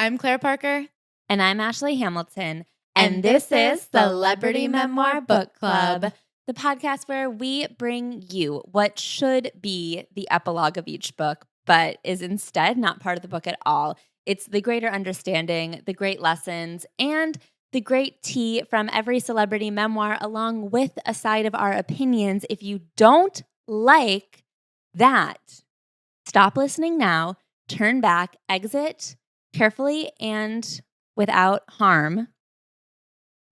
I'm Claire Parker. And I'm Ashley Hamilton. And this is Celebrity Memoir Book Club, the podcast where we bring you what should be the epilogue of each book, but is instead not part of the book at all. It's the greater understanding, the great lessons, and the great tea from every celebrity memoir, along with a side of our opinions. If you don't like that, stop listening now, turn back, exit carefully and without harm.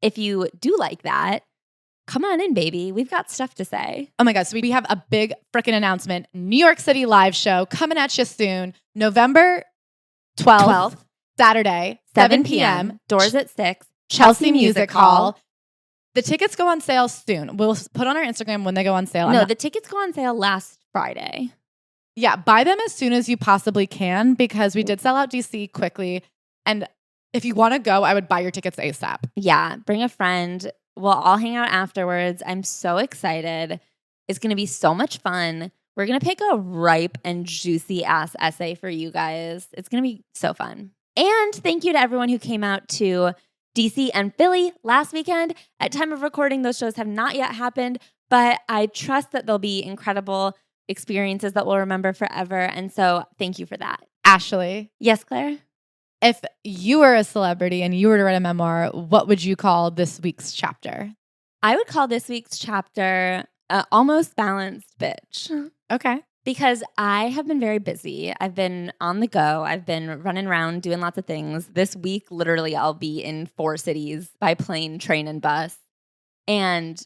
If you do like that, come on in, baby. We've got stuff to say. Oh my God. So we have a big freaking announcement. New York City live show coming at you soon. November 12th. Saturday, 7 p.m. Doors at 6. Chelsea Music Hall. The tickets go on sale soon. We'll put on our Instagram when they go on sale. No, the tickets go on sale last Friday. Yeah, buy them as soon as you possibly can because we did sell out DC quickly. And if you want to go, I would buy your tickets ASAP. Yeah, bring a friend. We'll all hang out afterwards. I'm so excited. It's going to be so much fun. We're going to pick a ripe and juicy ass essay for you guys. It's going to be so fun. And thank you to everyone who came out to DC and Philly last weekend. At time of recording, those shows have not yet happened, but I trust that they'll be incredible experiences that we'll remember forever. And so thank you for that. Ashley. Yes, Claire? If you were a celebrity and you were to write a memoir, what would you call this week's chapter? I would call this week's chapter Almost Balanced Bitch. Okay. Because I have been very busy. I've been on the go. I've been running around doing lots of things. This week, literally, I'll be in 4 cities by plane, train, and bus. And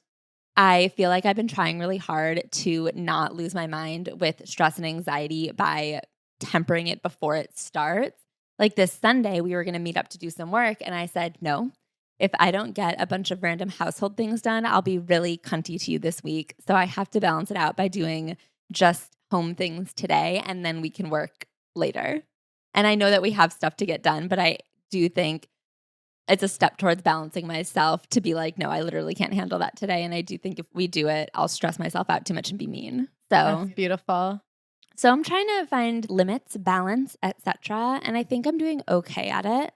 I feel like I've been trying really hard to not lose my mind with stress and anxiety by tempering it before it starts. Like this Sunday, we were going to meet up to do some work. And I said, no, if I don't get a bunch of random household things done, I'll be really cunty to you this week. So I have to balance it out by doing just home things today. And then we can work later. And I know that we have stuff to get done, but I do think it's a step towards balancing myself to be like, no, I literally can't handle that today. And I do think if we do it, I'll stress myself out too much and be mean. So that's beautiful. So I'm trying to find limits, balance, etc. And I think I'm doing okay at it.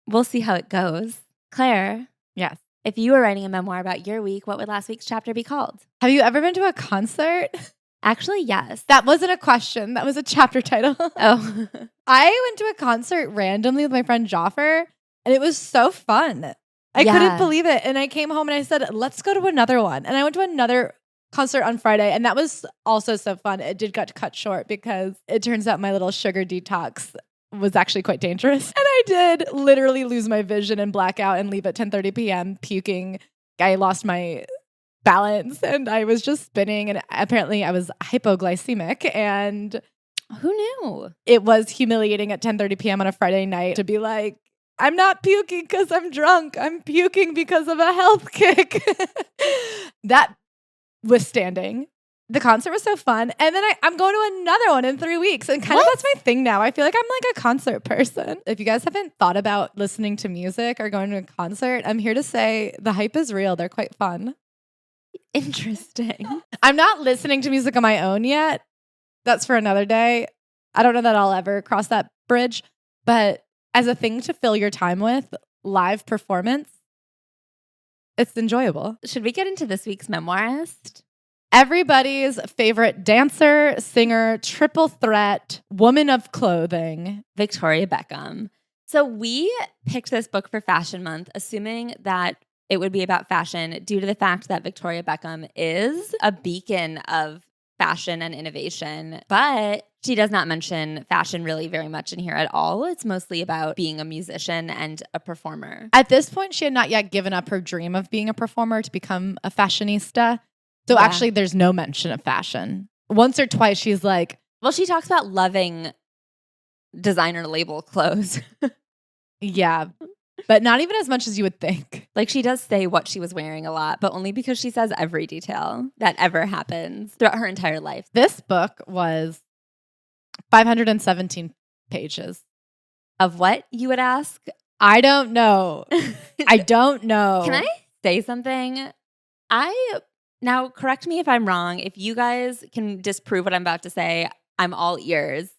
We'll see how it goes. Claire. Yes. If you were writing a memoir about your week, what would last week's chapter be called? Have you ever been to a concert? Actually, yes. That wasn't a question. That was a chapter title. Oh. I went to a concert randomly with my friend Joffer, and it was so fun. I couldn't believe it. And I came home and I said, let's go to another one. And I went to another concert on Friday, and that was also so fun. It did get cut short because it turns out my little sugar detox was actually quite dangerous. And I did literally lose my vision and black out and leave at 10:30 p.m. puking. I lost my balance and I was just spinning, and apparently I was hypoglycemic, and who knew? It was humiliating at 10:30 p.m. on a Friday night to be like, I'm not puking because I'm drunk. I'm puking because of a health kick. That withstanding. The concert was so fun. And then I'm going to another one in 3 weeks. And kind of that's my thing now. I feel like I'm like a concert person. If you guys haven't thought about listening to music or going to a concert, I'm here to say the hype is real. They're quite fun. Interesting. I'm not listening to music on my own yet. That's for another day. I don't know that I'll ever cross that bridge. But as a thing to fill your time with, live performance, it's enjoyable. Should we get into this week's memoirist? Everybody's favorite dancer, singer, triple threat, woman of clothing, Victoria Beckham. So we picked this book for Fashion Month, assuming that it would be about fashion due to the fact that Victoria Beckham is a beacon of fashion and innovation, but she does not mention fashion really very much in here at all. It's mostly about being a musician and a performer. At this point, she had not yet given up her dream of being a performer to become a fashionista. So actually, there's no mention of fashion. Once or twice, she's like... Well, she talks about loving designer label clothes. Yeah, but not even as much as you would think. Like, she does say what she was wearing a lot, but only because she says every detail that ever happens throughout her entire life. This book was 517 pages. Of what, you would ask? I don't know. I don't know. Can I say something? Now, correct me if I'm wrong. If you guys can disprove what I'm about to say, I'm all ears.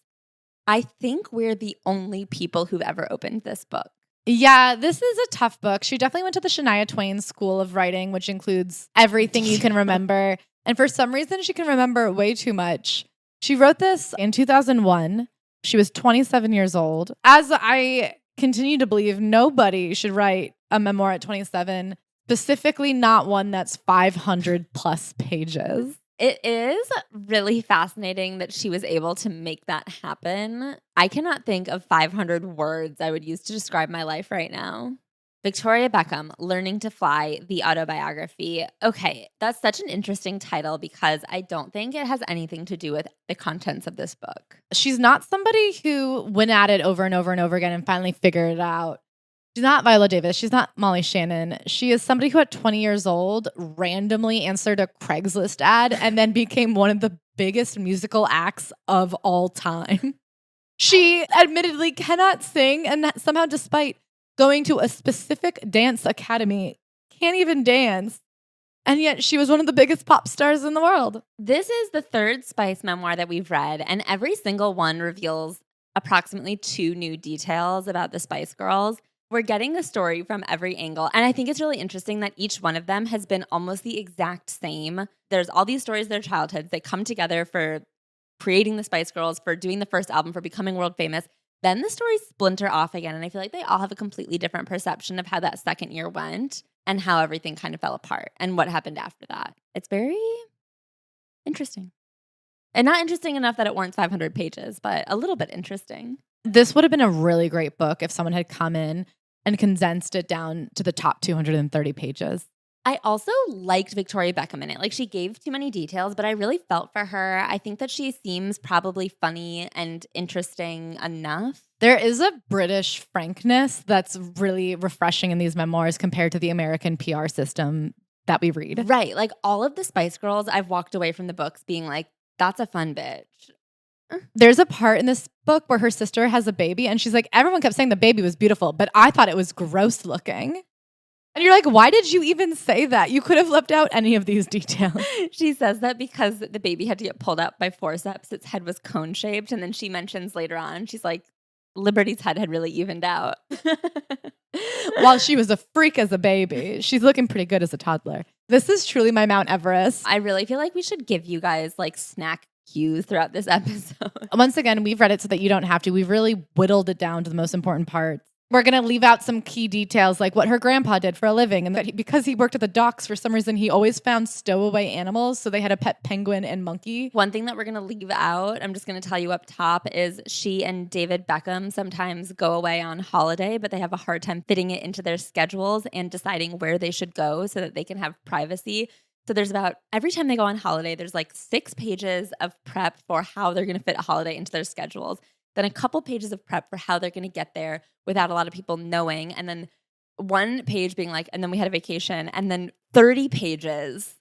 I think we're the only people who've ever opened this book. Yeah, this is a tough book. She definitely went to the Shania Twain School of Writing, which includes everything you can remember. And for some reason, she can remember way too much. She wrote this in 2001. She was 27 years old. As I continue to believe, nobody should write a memoir at 27, specifically not one that's 500 plus pages. It is really fascinating that she was able to make that happen. I cannot think of 500 words I would use to describe my life right now. Victoria Beckham, Learning to Fly, the autobiography. Okay, that's such an interesting title because I don't think it has anything to do with the contents of this book. She's not somebody who went at it over and over and over again and finally figured it out. She's not Viola Davis. She's not Molly Shannon. She is somebody who at 20 years old randomly answered a Craigslist ad and then became one of the biggest musical acts of all time. She admittedly cannot sing, and somehow, despite going to a specific dance academy, can't even dance. And yet she was one of the biggest pop stars in the world. This is the third Spice memoir that we've read, and every single one reveals approximately 2 new details about the Spice Girls. We're getting the story from every angle. And I think it's really interesting that each one of them has been almost the exact same. There's all these stories of their childhoods. They come together for creating the Spice Girls, for doing the first album, for becoming world famous. Then the stories splinter off again. And I feel like they all have a completely different perception of how that second year went and how everything kind of fell apart and what happened after that. It's very interesting. And not interesting enough that it warrants 500 pages, but a little bit interesting. This would have been a really great book if someone had come in and condensed it down to the top 230 pages. I also liked Victoria Beckham in it. Like, she gave too many details, but I really felt for her. I think that she seems probably funny and interesting enough. There is a British frankness that's really refreshing in these memoirs compared to the American PR system that we read. Right. Like, all of the Spice Girls, I've walked away from the books being like, that's a fun bitch. There's a part in this book where her sister has a baby and she's like, everyone kept saying the baby was beautiful, but I thought it was gross looking. And you're like, why did you even say that? You could have left out any of these details. She says that because the baby had to get pulled out by forceps. Its head was cone-shaped. And then she mentions later on, she's like, Liberty's head had really evened out. While she was a freak as a baby, she's looking pretty good as a toddler. This is truly my Mount Everest. I really feel like we should give you guys like snack cues throughout this episode. Once again, we've read it so that you don't have to. We've really whittled it down to the most important parts. We're going to leave out some key details like what her grandpa did for a living and that because he worked at the docks, for some reason, he always found stowaway animals. So they had a pet penguin and monkey. One thing that we're going to leave out, I'm just going to tell you up top, is she and David Beckham sometimes go away on holiday, but they have a hard time fitting it into their schedules and deciding where they should go so that they can have privacy. So there's about, every time they go on holiday, there's like 6 pages of prep for how they're going to fit a holiday into their schedules. Then a couple pages of prep for how they're going to get there without a lot of people knowing. And then 1 page being like, and then we had a vacation. And then 30 pages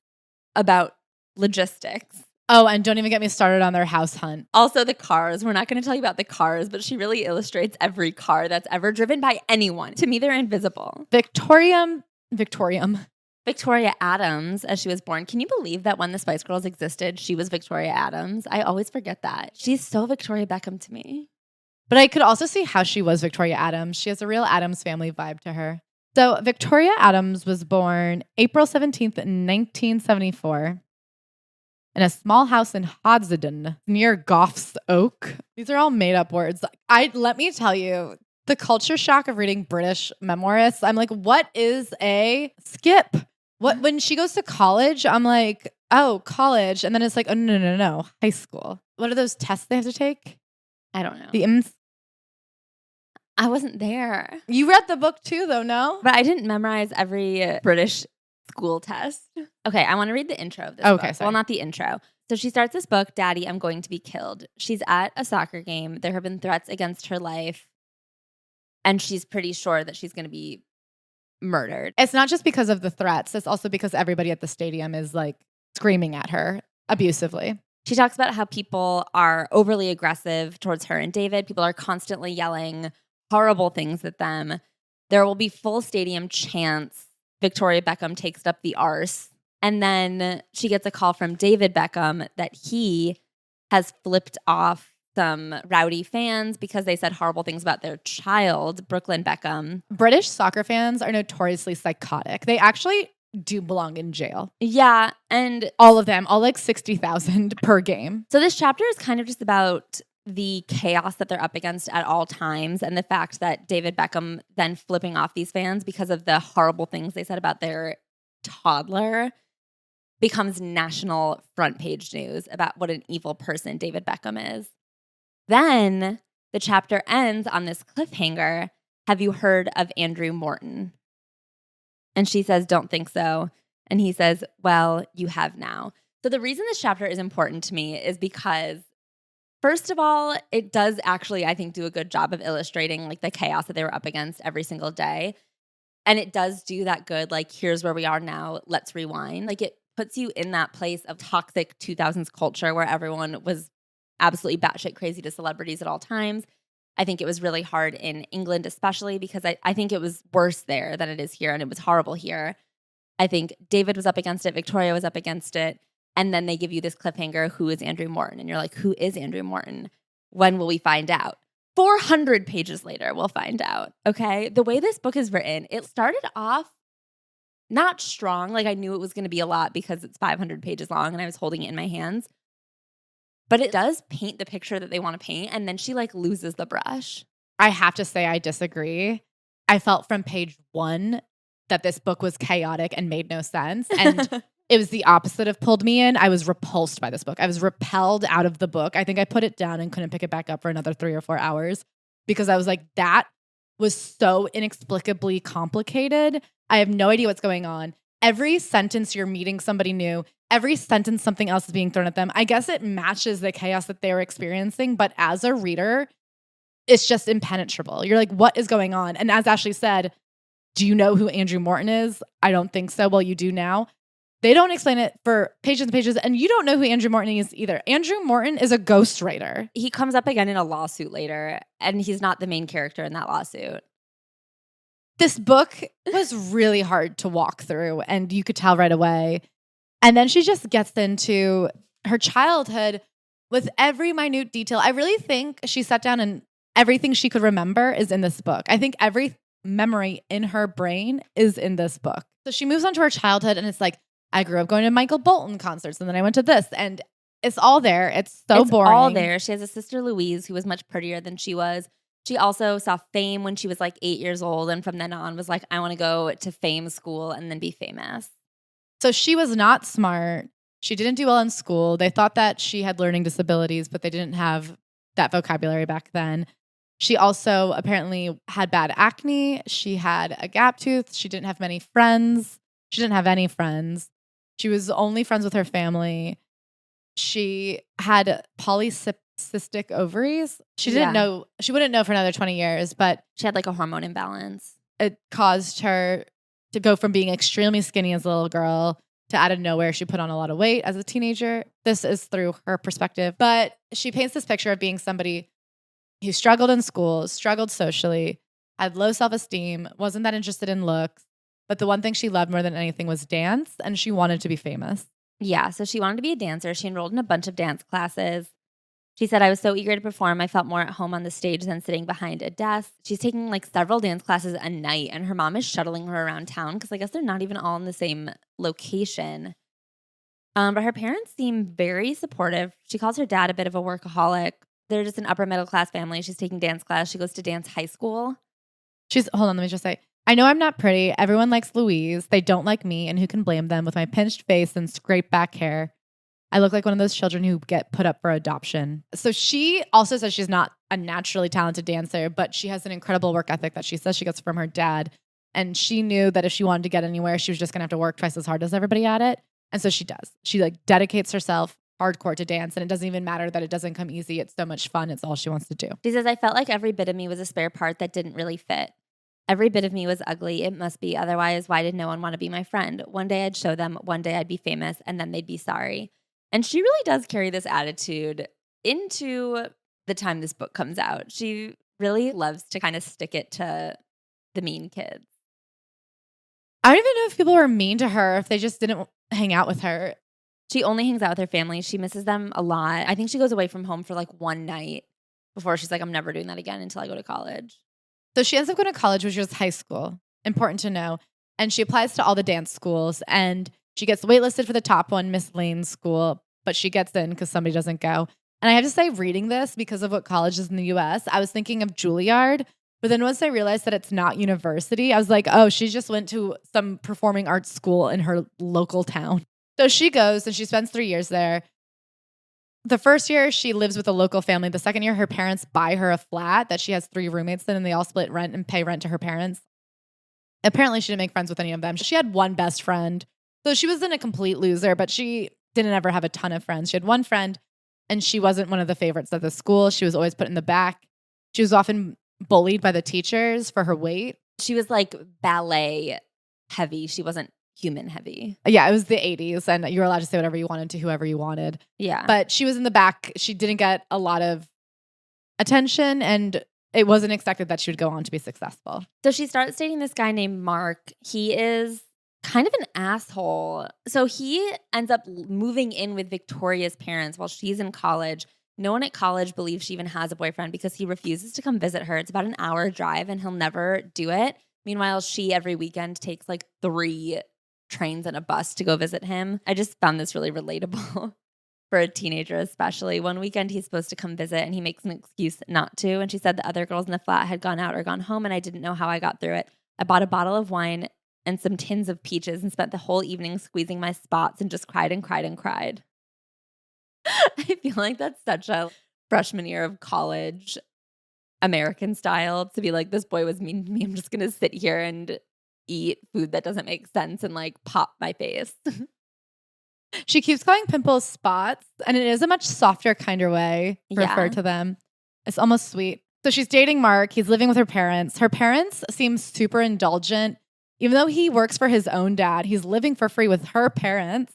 about logistics. Oh, and don't even get me started on their house hunt. Also the cars. We're not going to tell you about the cars, but she really illustrates every car that's ever driven by anyone. To me, they're invisible. Victoria Adams, as she was born. Can you believe that when the Spice Girls existed, she was Victoria Adams? I always forget that. She's so Victoria Beckham to me. But I could also see how she was Victoria Adams. She has a real Adams Family vibe to her. So Victoria Adams was born April 17th, 1974 in a small house in Hodsenden near Gough's Oak. These are all made up words. Let me tell you, the culture shock of reading British memoirists, I'm like, what is a skip? When she goes to college, I'm like, oh, college. And then it's like, oh, no, high school. What are those tests they have to take? I don't know. The IMS? I wasn't there. You read the book too, though, no? But I didn't memorize every British school test. Okay, I want to read the intro of this book. Sorry. Well, not the intro. So she starts this book, Daddy, I'm Going to Be Killed. She's at a soccer game. There have been threats against her life. And she's pretty sure that she's going to be murdered. It's not just because of the threats. It's also because everybody at the stadium is like screaming at her abusively. She talks about how people are overly aggressive towards her and David. People are constantly yelling horrible things at them. There will be full stadium chants. Victoria Beckham takes up the arse. And then she gets a call from David Beckham that he has flipped off some rowdy fans because they said horrible things about their child, Brooklyn Beckham. British soccer fans are notoriously psychotic. They actually do belong in jail. Yeah, and all of them, all like 60,000 per game. So this chapter is kind of just about the chaos that they're up against at all times and the fact that David Beckham then flipping off these fans because of the horrible things they said about their toddler becomes national front page news about what an evil person David Beckham is. Then the chapter ends on this cliffhanger. Have you heard of Andrew Morton? And she says, don't think so. And he says, well, you have now. So the reason this chapter is important to me is because, first of all, it does actually, I think, do a good job of illustrating like the chaos that they were up against every single day. And it does do that good, like, here's where we are now, let's rewind. Like, it puts you in that place of toxic 2000s culture where everyone was absolutely batshit crazy to celebrities at all times. I think it was really hard in England, especially because I think it was worse there than it is here, and it was horrible here. I think David was up against it, Victoria was up against it, and then they give you this cliffhanger, who is Andrew Morton? And you're like, who is Andrew Morton? When will we find out? 400 pages later, we'll find out, okay? The way this book is written, it started off not strong. Like, I knew it was going to be a lot because it's 500 pages long and I was holding it in my hands. But it does paint the picture that they want to paint, and then she, like, loses the brush. I have to say I disagree. I felt from page 1 that this book was chaotic and made no sense. And it was the opposite of pulled me in. I was repulsed by this book. I was repelled out of the book. I think I put it down and couldn't pick it back up for another 3 or 4 hours because I was like, that was so inexplicably complicated. I have no idea what's going on. Every sentence you're meeting somebody new. Every sentence something else is being thrown at them. I guess it matches the chaos that they were experiencing. But as a reader, it's just impenetrable. You're like, what is going on? And as Ashley said, do you know who Andrew Morton is? I don't think so. Well, you do now. They don't explain it for pages and pages, and you don't know who Andrew Morton is either. Andrew Morton is a ghostwriter. He comes up again in a lawsuit later, and he's not the main character in that lawsuit. This book was really hard to walk through, and you could tell right away. And then she just gets into her childhood with every minute detail. I really think she sat down and everything she could remember is in this book. I think every memory in her brain is in this book. So she moves on to her childhood, and it's like, I grew up going to Michael Bolton concerts, and then I went to this, and it's all there. It's boring. It's all there. She has a sister, Louise, who was much prettier than she was. She also saw Fame when she was like 8 years old, and from then on was like, I want to go to Fame school and then be famous. So she was not smart. She didn't do well in school. They thought that she had learning disabilities, but they didn't have that vocabulary back then. She also apparently had bad acne. She had a gap tooth. She didn't have many friends. She didn't have any friends. She was only friends with her family. She had polycystic ovaries. She didn't know. She wouldn't know for another 20 years, but she had like a hormone imbalance. It caused her to go from being extremely skinny as a little girl to out of nowhere, she put on a lot of weight as a teenager. This is through her perspective. But she paints this picture of being somebody who struggled in school, struggled socially, had low self-esteem, wasn't that interested in looks. But the one thing she loved more than anything was dance, and she wanted to be famous. Yeah, so she wanted to be a dancer. She enrolled in a bunch of dance classes. She said, I was so eager to perform. I felt more at home on the stage than sitting behind a desk. She's taking like several dance classes a night, and her mom is shuttling her around town because I guess they're not even all in the same location. But her parents seem very supportive. She calls her dad a bit of a workaholic. They're just an upper middle class family. She's taking dance class. She goes to dance high school. Hold on, let me just say, I know I'm not pretty. Everyone likes Louise. They don't like me, and who can blame them with my pinched face and scraped back hair? I look like one of those children who get put up for adoption. So she also says she's not a naturally talented dancer, but she has an incredible work ethic that she says she gets from her dad. And she knew that if she wanted to get anywhere, she was just going to have to work twice as hard as everybody at it. And so she does. She like dedicates herself hardcore to dance, and it doesn't even matter that it doesn't come easy. It's so much fun. It's all she wants to do. She says, I felt like every bit of me was a spare part that didn't really fit. Every bit of me was ugly. It must be. Otherwise, why did no one want to be my friend? One day I'd show them. One day I'd be famous, and then they'd be sorry. And she really does carry this attitude into the time this book comes out. She really loves to kind of stick it to the mean kids. I don't even know if people were mean to her, if they just didn't hang out with her. She only hangs out with her family. She misses them a lot. I think she goes away from home for like one night before she's like, I'm never doing that again until I go to college. So she ends up going to college, which was high school. Important to know. And she applies to all the dance schools and she gets waitlisted for the top one, Miss Lane's school, but she gets in because somebody doesn't go. And I have to say, reading this, because of what college is in the US, I was thinking of Juilliard. But then once I realized that it's not university, I was like, oh, she just went to some performing arts school in her local town. So she goes and she spends 3 years there. The first year, she lives with a local family. The second year, her parents buy her a flat that she has 3 roommates in, and they all split rent and pay rent to her parents. Apparently, she didn't make friends with any of them. She had one best friend. So she wasn't a complete loser, but she didn't ever have a ton of friends. She had one friend, and she wasn't one of the favorites at the school. She was always put in the back. She was often bullied by the teachers for her weight. She was like ballet heavy. She wasn't human heavy. Yeah, it was the 80s, and you were allowed to say whatever you wanted to whoever you wanted. Yeah. But she was in the back. She didn't get a lot of attention, and it wasn't expected that she would go on to be successful. So she starts dating this guy named Mark. He is kind of an asshole. So he ends up moving in with Victoria's parents while she's in college. No one at college believes she even has a boyfriend because he refuses to come visit her. It's about an hour drive and he'll never do it. Meanwhile, she every weekend takes like 3 trains and a bus to go visit him. I just found this really relatable for a teenager, especially. One weekend he's supposed to come visit and he makes an excuse not to. And she said the other girls in the flat had gone out or gone home and I didn't know how I got through it. I bought a bottle of wine and some tins of peaches and spent the whole evening squeezing my spots and just cried and cried and cried. I feel like that's such a freshman year of college American style to be like, this boy was mean to me. I'm just going to sit here and eat food that doesn't make sense and like pop my face. She keeps calling pimples spots, and it is a much softer, kinder way to refer to them. It's almost sweet. So she's dating Mark. He's living with her parents. Her parents seem super indulgent. Even though he works for his own dad, he's living for free with her parents.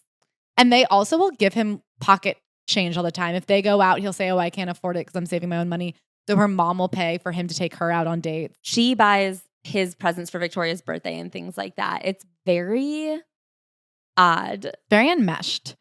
And they also will give him pocket change all the time. If they go out, he'll say, oh, I can't afford it because I'm saving my own money. So her mom will pay for him to take her out on dates. She buys his presents for Victoria's birthday and things like that. It's very odd. Very enmeshed.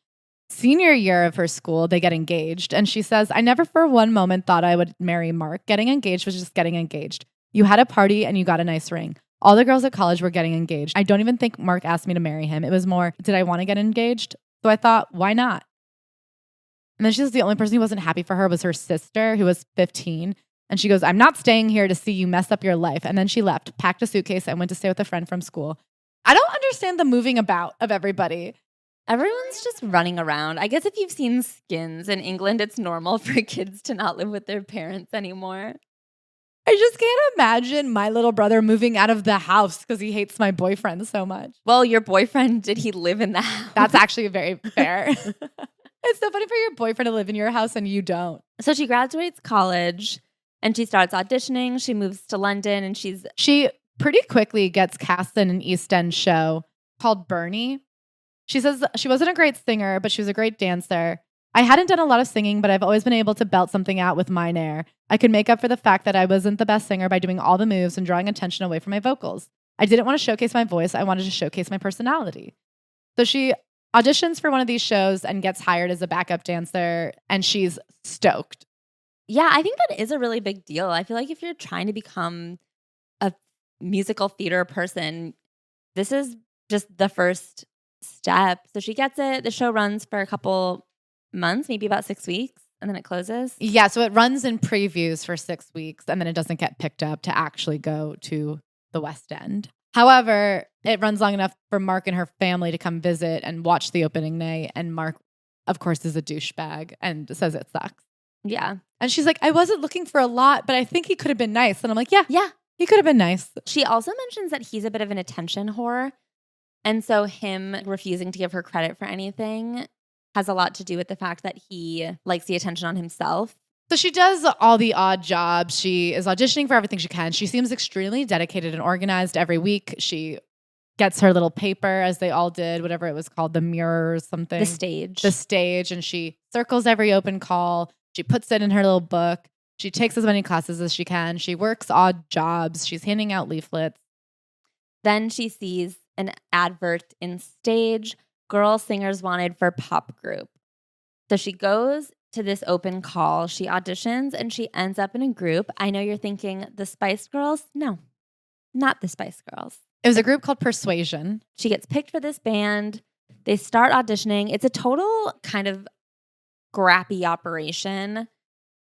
Senior year of her school, they get engaged. And she says, I never for one moment thought I would marry Mark. Getting engaged was just getting engaged. You had a party and you got a nice ring. All the girls at college were getting engaged. I don't even think Mark asked me to marry him. It was more, did I want to get engaged? So I thought, why not? And then she says the only person who wasn't happy for her was her sister, who was 15. And she goes, I'm not staying here to see you mess up your life. And then she left, packed a suitcase, and went to stay with a friend from school. I don't understand the moving about of everybody. Everyone's just running around. I guess if you've seen Skins in England, it's normal for kids to not live with their parents anymore. I just can't imagine my little brother moving out of the house because he hates my boyfriend so much. Well, your boyfriend, did he live in the house? That's actually very fair. It's so funny for your boyfriend to live in your house and you don't. So she graduates college and she starts auditioning. She moves to London and she pretty quickly gets cast in an East End show called Bernie. She says she wasn't a great singer, but she was a great dancer. I hadn't done a lot of singing, but I've always been able to belt something out with mine air. I could make up for the fact that I wasn't the best singer by doing all the moves and drawing attention away from my vocals. I didn't want to showcase my voice. I wanted to showcase my personality. So she auditions for one of these shows and gets hired as a backup dancer, and she's stoked. Yeah, I think that is a really big deal. I feel like if you're trying to become a musical theater person, this is just the first step. So she gets it. The show runs for a couple months, maybe about 6 weeks, and then it closes. Yeah, so it runs in previews for 6 weeks, and then it doesn't get picked up to actually go to the West End. However, it runs long enough for Mark and her family to come visit and watch the opening night, and Mark, of course, is a douchebag and says it sucks. Yeah. And she's like, I wasn't looking for a lot, but I think he could have been nice. And I'm like, yeah, he could have been nice. She also mentions that he's a bit of an attention whore. And so him refusing to give her credit for anything has a lot to do with the fact that he likes the attention on himself. So she does all the odd jobs. She is auditioning for everything she can. She seems extremely dedicated and organized every week. She gets her little paper, as they all did, whatever it was called, the mirror or something. The stage. And she circles every open call. She puts it in her little book. She takes as many classes as she can. She works odd jobs. She's handing out leaflets. Then she sees an advert in Stage girl singers wanted for pop group. So she goes to this open call. She auditions and she ends up in a group. I know you're thinking the Spice Girls. No, not the Spice Girls. It was a group called Persuasion. She gets picked for this band. They start auditioning. It's a total kind of scrappy operation.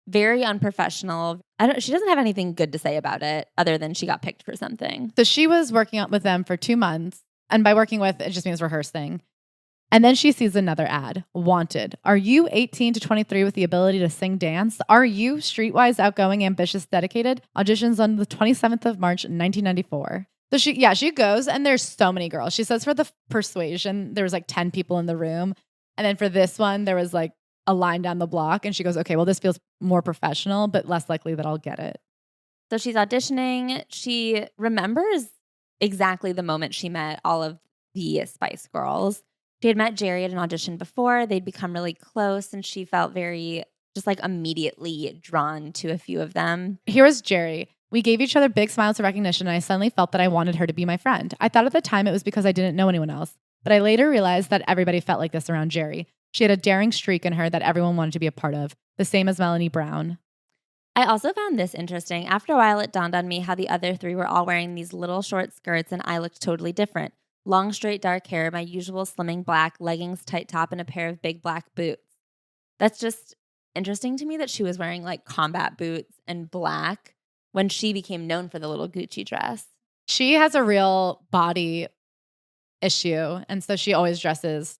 Very unprofessional. She doesn't have anything good to say about it other than she got picked for something. So she was working out with them for 2 months. And by working with, it just means rehearsing. And then she sees another ad. Wanted. Are you 18 to 23 with the ability to sing dance? Are you streetwise, outgoing, ambitious, dedicated? Auditions on the 27th of March, 1994. So she goes and there's so many girls. She says for the Persuasion, there was like 10 people in the room. And then for this one, there was like a line down the block. And she goes, okay, well, this feels more professional, but less likely that I'll get it. So she's auditioning. She remembers exactly the moment she met all of the Spice Girls. She had met Jerry at an audition before. They'd become really close, and she felt very just like immediately drawn to a few of them. Here was Jerry. We gave each other big smiles of recognition, and I suddenly felt that I wanted her to be my friend. I thought at the time it was because I didn't know anyone else, but I later realized that everybody felt like this around Jerry. She had a daring streak in her that everyone wanted to be a part of, the same as Melanie Brown. I also found this interesting. After a while, it dawned on me how the other three were all wearing these little short skirts, and I looked totally different. Long, straight, dark hair, my usual slimming black, leggings, tight top, and a pair of big black boots. That's just interesting to me that she was wearing like combat boots and black when she became known for the little Gucci dress. She has a real body issue, and so she always dresses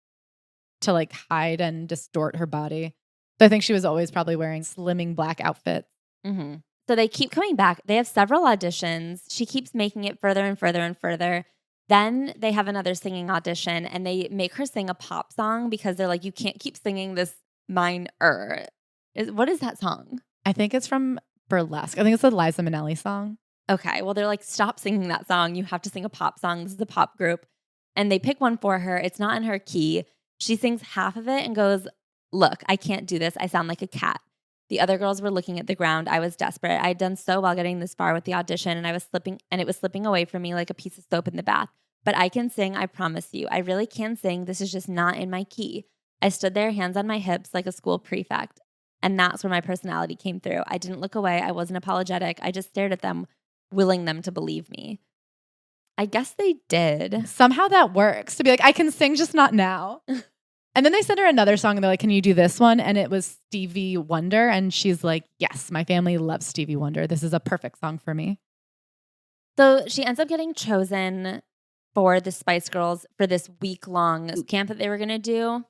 to like hide and distort her body. So I think she was always probably wearing slimming black outfits. Mm-hmm. So they keep coming back. They have several auditions. She keeps making it further and further and further. Then they have another singing audition and they make her sing a pop song because they're like, you can't keep singing this Mine-er. What is that song? I think it's from Burlesque. I think it's a Liza Minnelli song. Okay. Well, they're like, stop singing that song. You have to sing a pop song. This is a pop group. And they pick one for her. It's not in her key. She sings half of it and goes, look, I can't do this. I sound like a cat. The other girls were looking at the ground. I was desperate. I had done so well getting this far with the audition, and it was slipping away from me like a piece of soap in the bath. But I can sing, I promise you. I really can sing. This is just not in my key. I stood there, hands on my hips, like a school prefect. And that's where my personality came through. I didn't look away. I wasn't apologetic. I just stared at them, willing them to believe me. I guess they did. Somehow that works to be like, I can sing, just not now. And then they sent her another song and they're like, can you do this one? And it was Stevie Wonder. And she's like, yes, my family loves Stevie Wonder. This is a perfect song for me. So she ends up getting chosen for the Spice Girls for this week-long camp that they were going to do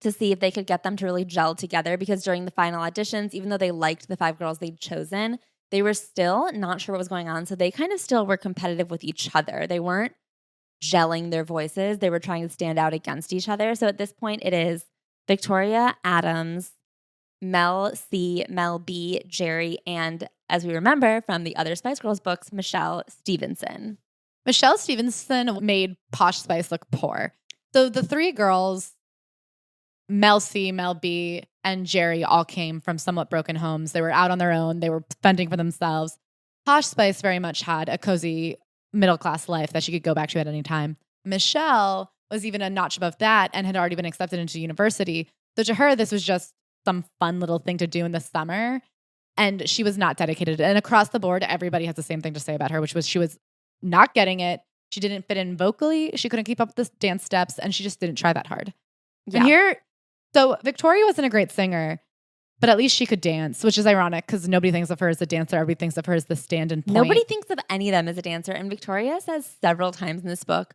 to see if they could get them to really gel together. Because during the final auditions, even though they liked the 5 girls they'd chosen, they were still not sure what was going on. So they kind of still were competitive with each other. They weren't gelling their voices. They were trying to stand out against each other. So at this point, it is Victoria, Adams, Mel C, Mel B, Jerry, and as we remember from the other Spice Girls books, Michelle Stevenson. Michelle Stevenson made Posh Spice look poor. So the 3 girls, Mel C, Mel B, and Jerry all came from somewhat broken homes. They were out on their own. They were fending for themselves. Posh Spice very much had a cozy middle-class life that she could go back to at any time. Michelle was even a notch above that and had already been accepted into university. So to her, this was just some fun little thing to do in the summer. And she was not dedicated. And across the board, everybody has the same thing to say about her, which was she was not getting it. She didn't fit in vocally. She couldn't keep up with the dance steps. And she just didn't try that hard. Yeah. So Victoria wasn't a great singer, but at least she could dance, which is ironic because nobody thinks of her as a dancer. Everybody thinks of her as the stand-in point. Nobody thinks of any of them as a dancer. And Victoria says several times in this book,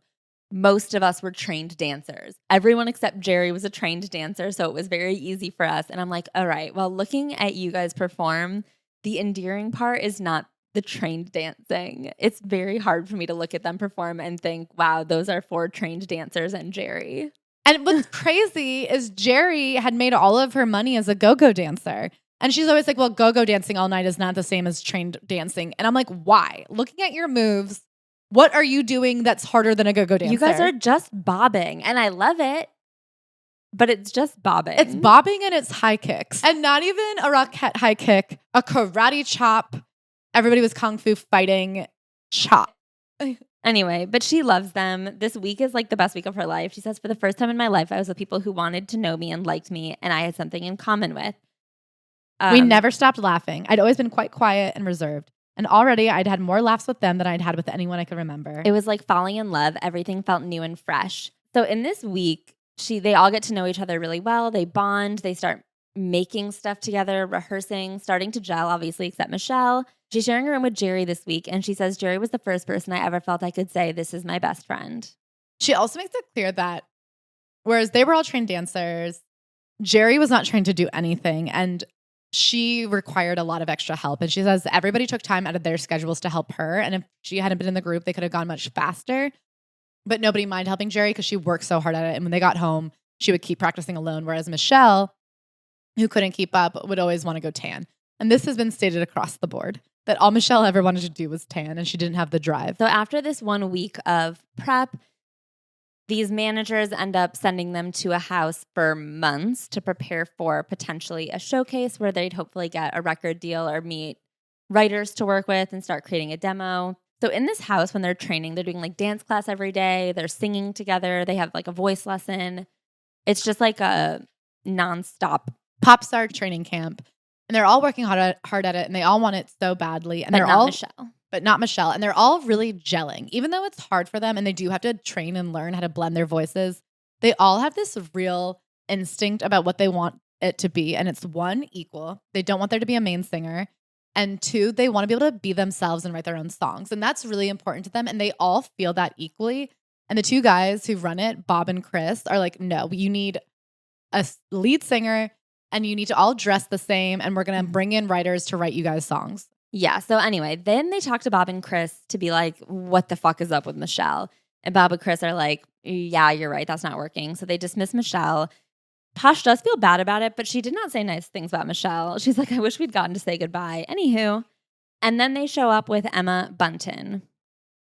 most of us were trained dancers. Everyone except Jerry was a trained dancer, so it was very easy for us. And I'm like, all right, well, looking at you guys perform, the endearing part is not the trained dancing. It's very hard for me to look at them perform and think, wow, those are 4 trained dancers and Jerry. And what's crazy is Jerry had made all of her money as a go-go dancer. And she's always like, well, go-go dancing all night is not the same as trained dancing. And I'm like, why? Looking at your moves, what are you doing that's harder than a go-go dancer? You guys are just bobbing. And I love it, but it's just bobbing. It's bobbing and it's high kicks. And not even a rocket high kick, a karate chop. Everybody was kung fu fighting chop. Anyway, but she loves them. This week is like the best week of her life. She says, for the first time in my life, I was with people who wanted to know me and liked me, and I had something in common with. We never stopped laughing. I'd always been quite quiet and reserved. And already I'd had more laughs with them than I'd had with anyone I could remember. It was like falling in love. Everything felt new and fresh. So in this week, they all get to know each other really well. They bond. They start making stuff together, rehearsing, starting to gel, obviously, except Michelle. She's sharing a room with Jerry this week, and she says Jerry was the first person I ever felt I could say, this is my best friend. She also makes it clear that whereas they were all trained dancers, Jerry was not trained to do anything, and she required a lot of extra help. And she says everybody took time out of their schedules to help her, and if she hadn't been in the group, they could have gone much faster. But nobody minded helping Jerry because she worked so hard at it, and when they got home, she would keep practicing alone, whereas Michelle, who couldn't keep up, would always want to go tan. And this has been stated across the board, that all Michelle ever wanted to do was tan, and she didn't have the drive. So after this 1 week of prep, these managers end up sending them to a house for months to prepare for potentially a showcase where they'd hopefully get a record deal or meet writers to work with and start creating a demo. So in this house, when they're training, they're doing like dance class every day. They're singing together. They have like a voice lesson. It's just like a nonstop pop star training camp. And they're all working hard at it, and they all want it so badly. And But not Michelle. And they're all really gelling. Even though it's hard for them and they do have to train and learn how to blend their voices, they all have this real instinct about what they want it to be. And it's one, equal. They don't want there to be a main singer. And two, they want to be able to be themselves and write their own songs. And that's really important to them. And they all feel that equally. And the two guys who run it, Bob and Chris, are like, no, you need a lead singer and you need to all dress the same. And we're going to bring in writers to write you guys songs. Yeah. So anyway, then they talk to Bob and Chris to be like, what the fuck is up with Michelle? And Bob and Chris are like, yeah, you're right. That's not working. So they dismiss Michelle. Posh does feel bad about it, but she did not say nice things about Michelle. She's like, I wish we'd gotten to say goodbye. Anywho. And then they show up with Emma Bunton.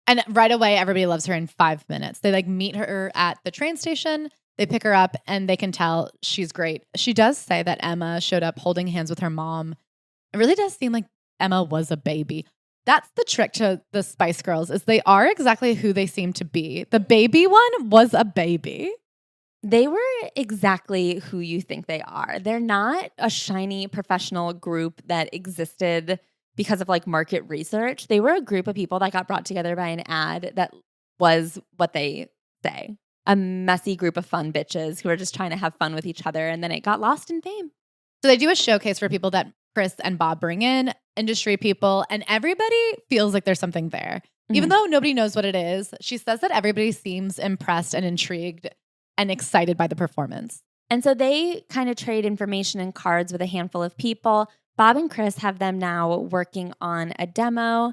And right away, everybody loves her in 5 minutes. They like meet her at the train station. They pick her up and they can tell she's great. She does say that Emma showed up holding hands with her mom. It really does seem like Emma was a baby. That's the trick to the Spice Girls, is they are exactly who they seem to be. The baby one was a baby. They were exactly who you think they are. They're not a shiny professional group that existed because of like market research. They were a group of people that got brought together by an ad that was what they say. A messy group of fun bitches who are just trying to have fun with each other, and then it got lost in fame. So they do a showcase for people that Chris and Bob bring in, industry people, and everybody feels like there's something there. Mm-hmm. Even though nobody knows what it is, she says that everybody seems impressed and intrigued and excited by the performance. And so they kind of trade information and cards with a handful of people. Bob and Chris have them now working on a demo,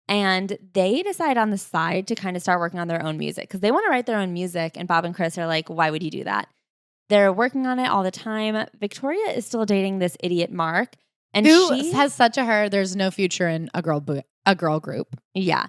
and they decide on the side to kind of start working on their own music because they want to write their own music. And Bob and Chris are like, why would you do that? They're working on it all the time. Victoria is still dating this idiot Mark. And who has said to her, there's no future in a girl group. Yeah.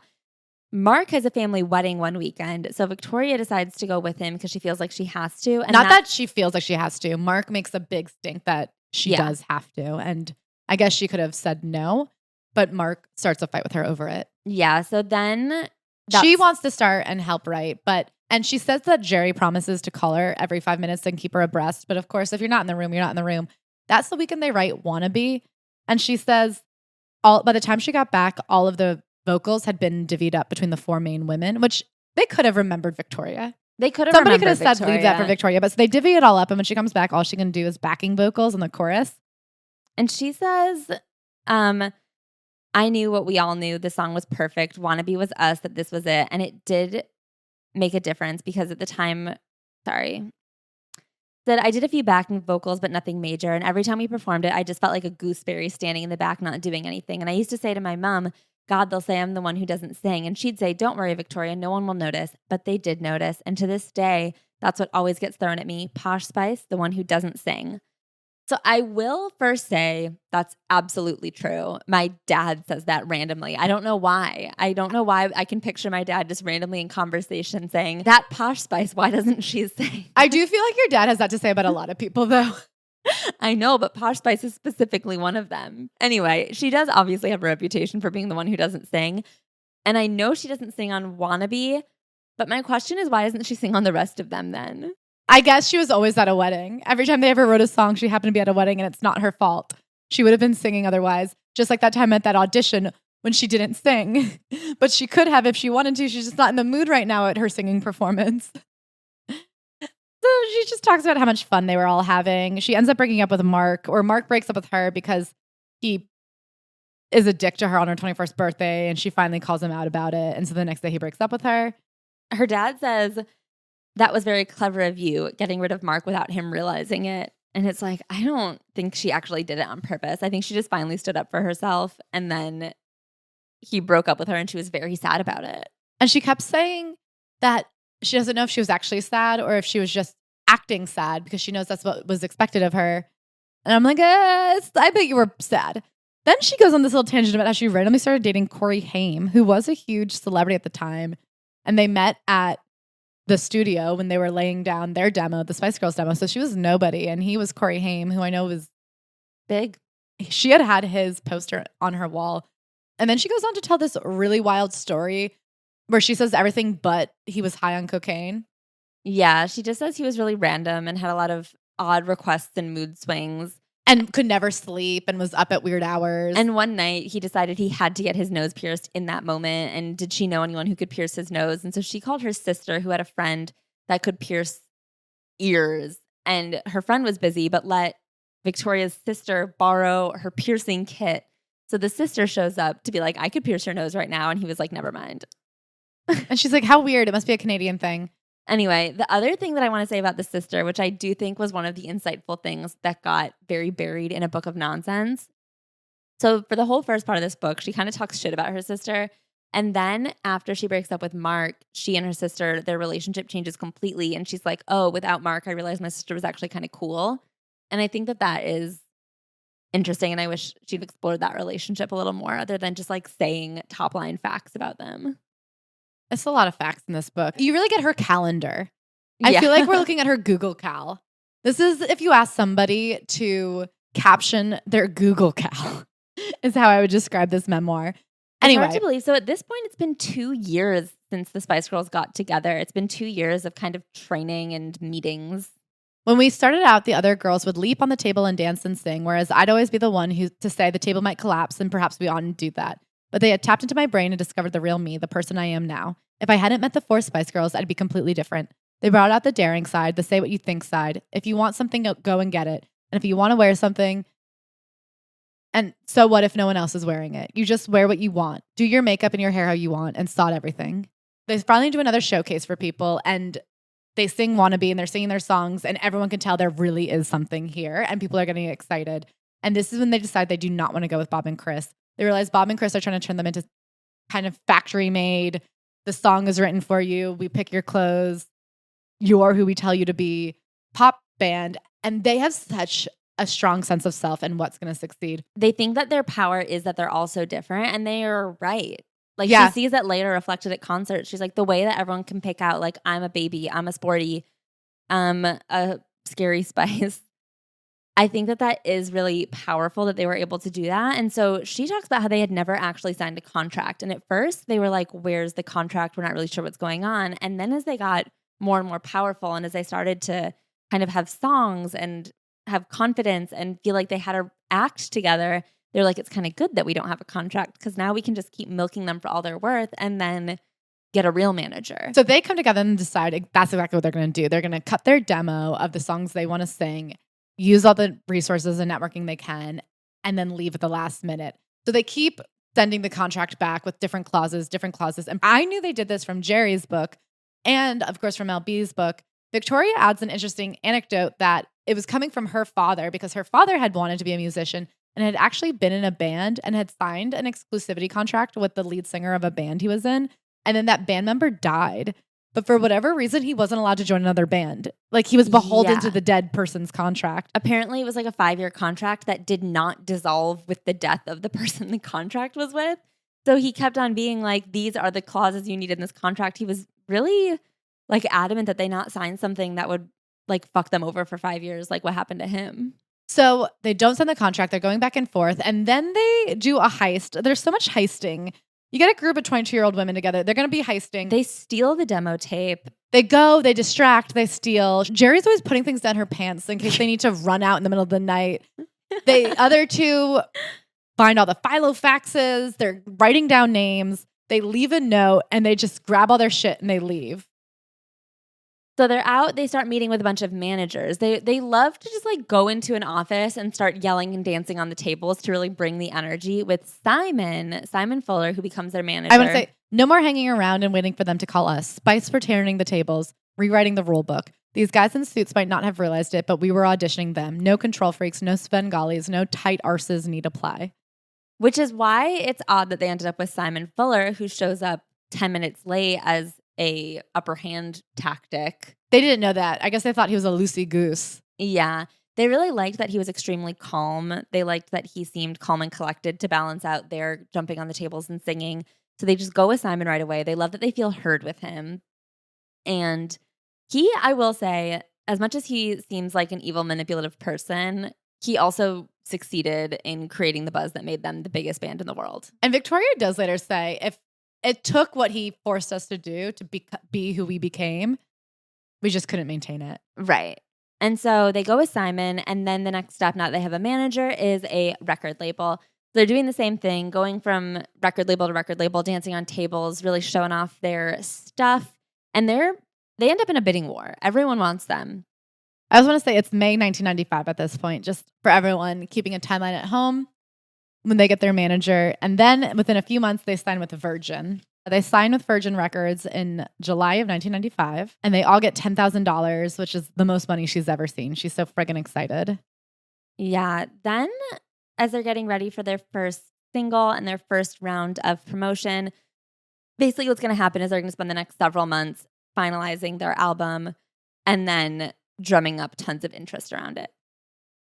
Mark has a family wedding one weekend. So Victoria decides to go with him because she feels like she has to. And not that she feels like she has to. Mark makes a big stink that she does have to. And I guess she could have said no, but Mark starts a fight with her over it. Yeah. So then she wants to start and help write, and she says that Jerry promises to call her every 5 minutes and keep her abreast. But of course, if you're not in the room, you're not in the room. That's the weekend they write Wannabe. And she says by the time she got back, all of the vocals had been divvied up between the four main women, which they could have remembered Victoria. Somebody could have said, leave that for Victoria. But so they divvy it all up. And when she comes back, all she can do is backing vocals in the chorus. And she says, I knew what we all knew. The song was perfect. Wannabe was us, that this was it. And it did make a difference because at the time, that I did a few backing vocals, but nothing major. And every time we performed it, I just felt like a gooseberry standing in the back, not doing anything. And I used to say to my mom, God, they'll say I'm the one who doesn't sing. And she'd say, don't worry, Victoria, no one will notice. But they did notice. And to this day, that's what always gets thrown at me. Posh Spice, the one who doesn't sing. So I will first say that's absolutely true. My dad says that randomly. I don't know why. I can picture my dad just randomly in conversation saying, that Posh Spice, why doesn't she sing? I do feel like your dad has that to say about a lot of people, though. I know, but Posh Spice is specifically one of them. Anyway, she does obviously have a reputation for being the one who doesn't sing. And I know she doesn't sing on Wannabe, but my question is, why doesn't she sing on the rest of them then? I guess she was always at a wedding. Every time they ever wrote a song, she happened to be at a wedding, and it's not her fault. She would have been singing otherwise. Just like that time at that audition when she didn't sing. But she could have if she wanted to. She's just not in the mood right now at her singing performance. So she just talks about how much fun they were all having. She ends up breaking up with Mark, or Mark breaks up with her because he is a dick to her on her 21st birthday, and she finally calls him out about it. And so the next day he breaks up with her. Her dad says, that was very clever of you, getting rid of Mark without him realizing it. And it's like, I don't think she actually did it on purpose. I think she just finally stood up for herself, and then he broke up with her and she was very sad about it. And she kept saying that she doesn't know if she was actually sad or if she was just acting sad because she knows that's what was expected of her. And I'm like, I bet you were sad. Then she goes on this little tangent about how she randomly started dating Corey Haim, who was a huge celebrity at the time. And they met at the studio when they were laying down their demo, the Spice Girls demo. So she was nobody. And he was Corey Haim, who I know was big. She had his poster on her wall. And then she goes on to tell this really wild story where she says everything but he was high on cocaine. Yeah, she just says he was really random and had a lot of odd requests and mood swings. And could never sleep and was up at weird hours. And one night he decided he had to get his nose pierced in that moment. And did she know anyone who could pierce his nose? And so she called her sister, who had a friend that could pierce ears. And her friend was busy, but let Victoria's sister borrow her piercing kit. So the sister shows up to be like, I could pierce your nose right now. And he was like, never mind. And she's like, how weird. It must be a Canadian thing. Anyway, the other thing that I want to say about the sister, which I do think was one of the insightful things that got very buried in a book of nonsense. So for the whole first part of this book, she kind of talks shit about her sister. And then after she breaks up with Mark, she and her sister, their relationship changes completely. And she's like, oh, without Mark, I realized my sister was actually kind of cool. And I think that that is interesting. And I wish she'd explored that relationship a little more other than just like saying top line facts about them. It's a lot of facts in this book. You really get her calendar. I feel like we're looking at her Google Cal. This is if you ask somebody to caption their Google Cal, is how I would describe this memoir. Anyway. It's hard to believe. So at this point, it's been 2 years since the Spice Girls got together. It's been 2 years of kind of training and meetings. When we started out, the other girls would leap on the table and dance and sing, whereas I'd always be the one who to say the table might collapse and perhaps we oughtn't do that. But they had tapped into my brain and discovered the real me, the person I am now. If I hadn't met the 4 Spice Girls, I'd be completely different. They brought out the daring side, the say what you think side. If you want something, go and get it. And if you want to wear something, and so what if no one else is wearing it? You just wear what you want. Do your makeup and your hair how you want and sod everything. They finally do another showcase for people and they sing Wannabe and they're singing their songs and everyone can tell there really is something here and people are getting excited. And this is when they decide they do not want to go with Bob and Chris. They realize Bob and Chris are trying to turn them into kind of factory made. The song is written for you. We pick your clothes. You're who we tell you to be. Pop band. And they have such a strong sense of self and what's going to succeed. They think that their power is that they're all so different. And they are right. Like she sees that later reflected at concerts. She's like, the way that everyone can pick out, like, I'm a baby, I'm a sporty, a scary Spice. I think that that is really powerful that they were able to do that. And so she talks about how they had never actually signed a contract. And at first they were like, where's the contract? We're not really sure what's going on. And then as they got more and more powerful and as they started to kind of have songs and have confidence and feel like they had to act together, they're like, it's kind of good that we don't have a contract because now we can just keep milking them for all they're worth and then get a real manager. So they come together and decide that's exactly what they're going to do. They're going to cut their demo of the songs they want to sing, use all the resources and networking they can, and then leave at the last minute. So they keep sending the contract back with different clauses. And I knew they did this from Jerry's book and, of course, from LB's book. Victoria adds an interesting anecdote that it was coming from her father because her father had wanted to be a musician and had actually been in a band and had signed an exclusivity contract with the lead singer of a band he was in. And then that band member died. But for whatever reason, he wasn't allowed to join another band. Like he was beholden to the dead person's contract. Apparently, it was like a 5-year contract that did not dissolve with the death of the person the contract was with. So he kept on being like, these are the clauses you need in this contract. He was really like adamant that they not sign something that would like fuck them over for 5 years, like what happened to him. So they don't sign the contract. They're going back and forth. And then they do a heist. There's so much heisting You get a group of 22-year-old women together. They're going to be heisting. They steal the demo tape. They go, they distract, they steal. Jerry's always putting things down her pants in case they need to run out in the middle of the night. The other two find all the filofaxes. They're writing down names. They leave a note and they just grab all their shit and they leave. So they're out. They start meeting with a bunch of managers. They love to just like go into an office and start yelling and dancing on the tables to really bring the energy with Simon Fuller, who becomes their manager. I want to say, no more hanging around and waiting for them to call us. Spice for turning the tables, rewriting the rule book. These guys in suits might not have realized it, but we were auditioning them. No control freaks, no Svengalis, no tight arses need apply. Which is why it's odd that they ended up with Simon Fuller, who shows up 10 minutes late as a upper hand tactic. They didn't know that. I guess they thought he was a loosey goose. Yeah. They really liked that he was extremely calm. They liked that he seemed calm and collected to balance out their jumping on the tables and singing. So they just go with Simon right away. They love that they feel heard with him. And he, I will say, as much as he seems like an evil, manipulative person, he also succeeded in creating the buzz that made them the biggest band in the world. And Victoria does later say, if it took what he forced us to do to be who we became, we just couldn't maintain it. Right. And so they go with Simon, and then the next step, now that they have a manager, is a record label. They're doing the same thing, going from record label to record label, dancing on tables, really showing off their stuff. And they end up in a bidding war. Everyone wants them. I just want to say it's May 1995 at this point, just for everyone keeping a timeline at home when they get their manager. And then within a few months, they sign with Virgin. They sign with Virgin Records in July of 1995, and they all get $10,000, which is the most money she's ever seen. She's so friggin' excited. Yeah. Then, as they're getting ready for their first single and their first round of promotion, basically what's going to happen is they're going to spend the next several months finalizing their album and then drumming up tons of interest around it.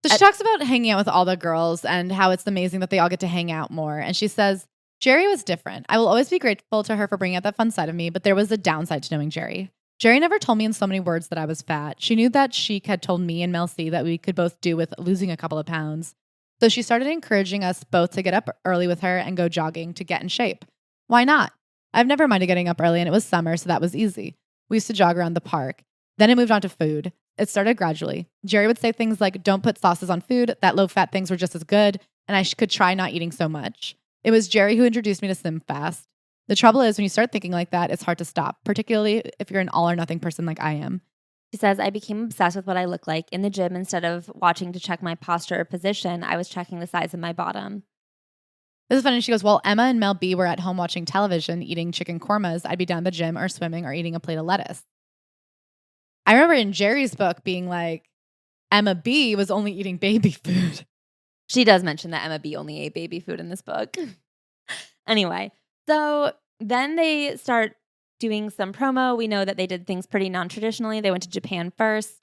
So she talks about hanging out with all the girls and how it's amazing that they all get to hang out more. And she says, Jerry was different. I will always be grateful to her for bringing out that fun side of me, but there was a downside to knowing Jerry. Jerry never told me in so many words that I was fat. She knew that she had told me and Mel C that we could both do with losing a couple of pounds. So she started encouraging us both to get up early with her and go jogging to get in shape. Why not? I've never minded getting up early, and it was summer, so that was easy. We used to jog around the park. Then it moved on to food. It started gradually. Jerry would say things like, don't put sauces on food, that low-fat things were just as good, and I could try not eating so much. It was Jerry who introduced me to Slim Fast. The trouble is, when you start thinking like that, it's hard to stop, particularly if you're an all-or-nothing person like I am. She says, I became obsessed with what I look like. In the gym, instead of watching to check my posture or position, I was checking the size of my bottom. This is funny. She goes, well, Emma and Mel B were at home watching television, eating chicken kormas. I'd be down the gym or swimming or eating a plate of lettuce. I remember in Jerry's book being like, Emma B was only eating baby food. She does mention that Emma B only ate baby food in this book. Anyway, so then they start doing some promo. We know that they did things pretty non-traditionally. They went to Japan first,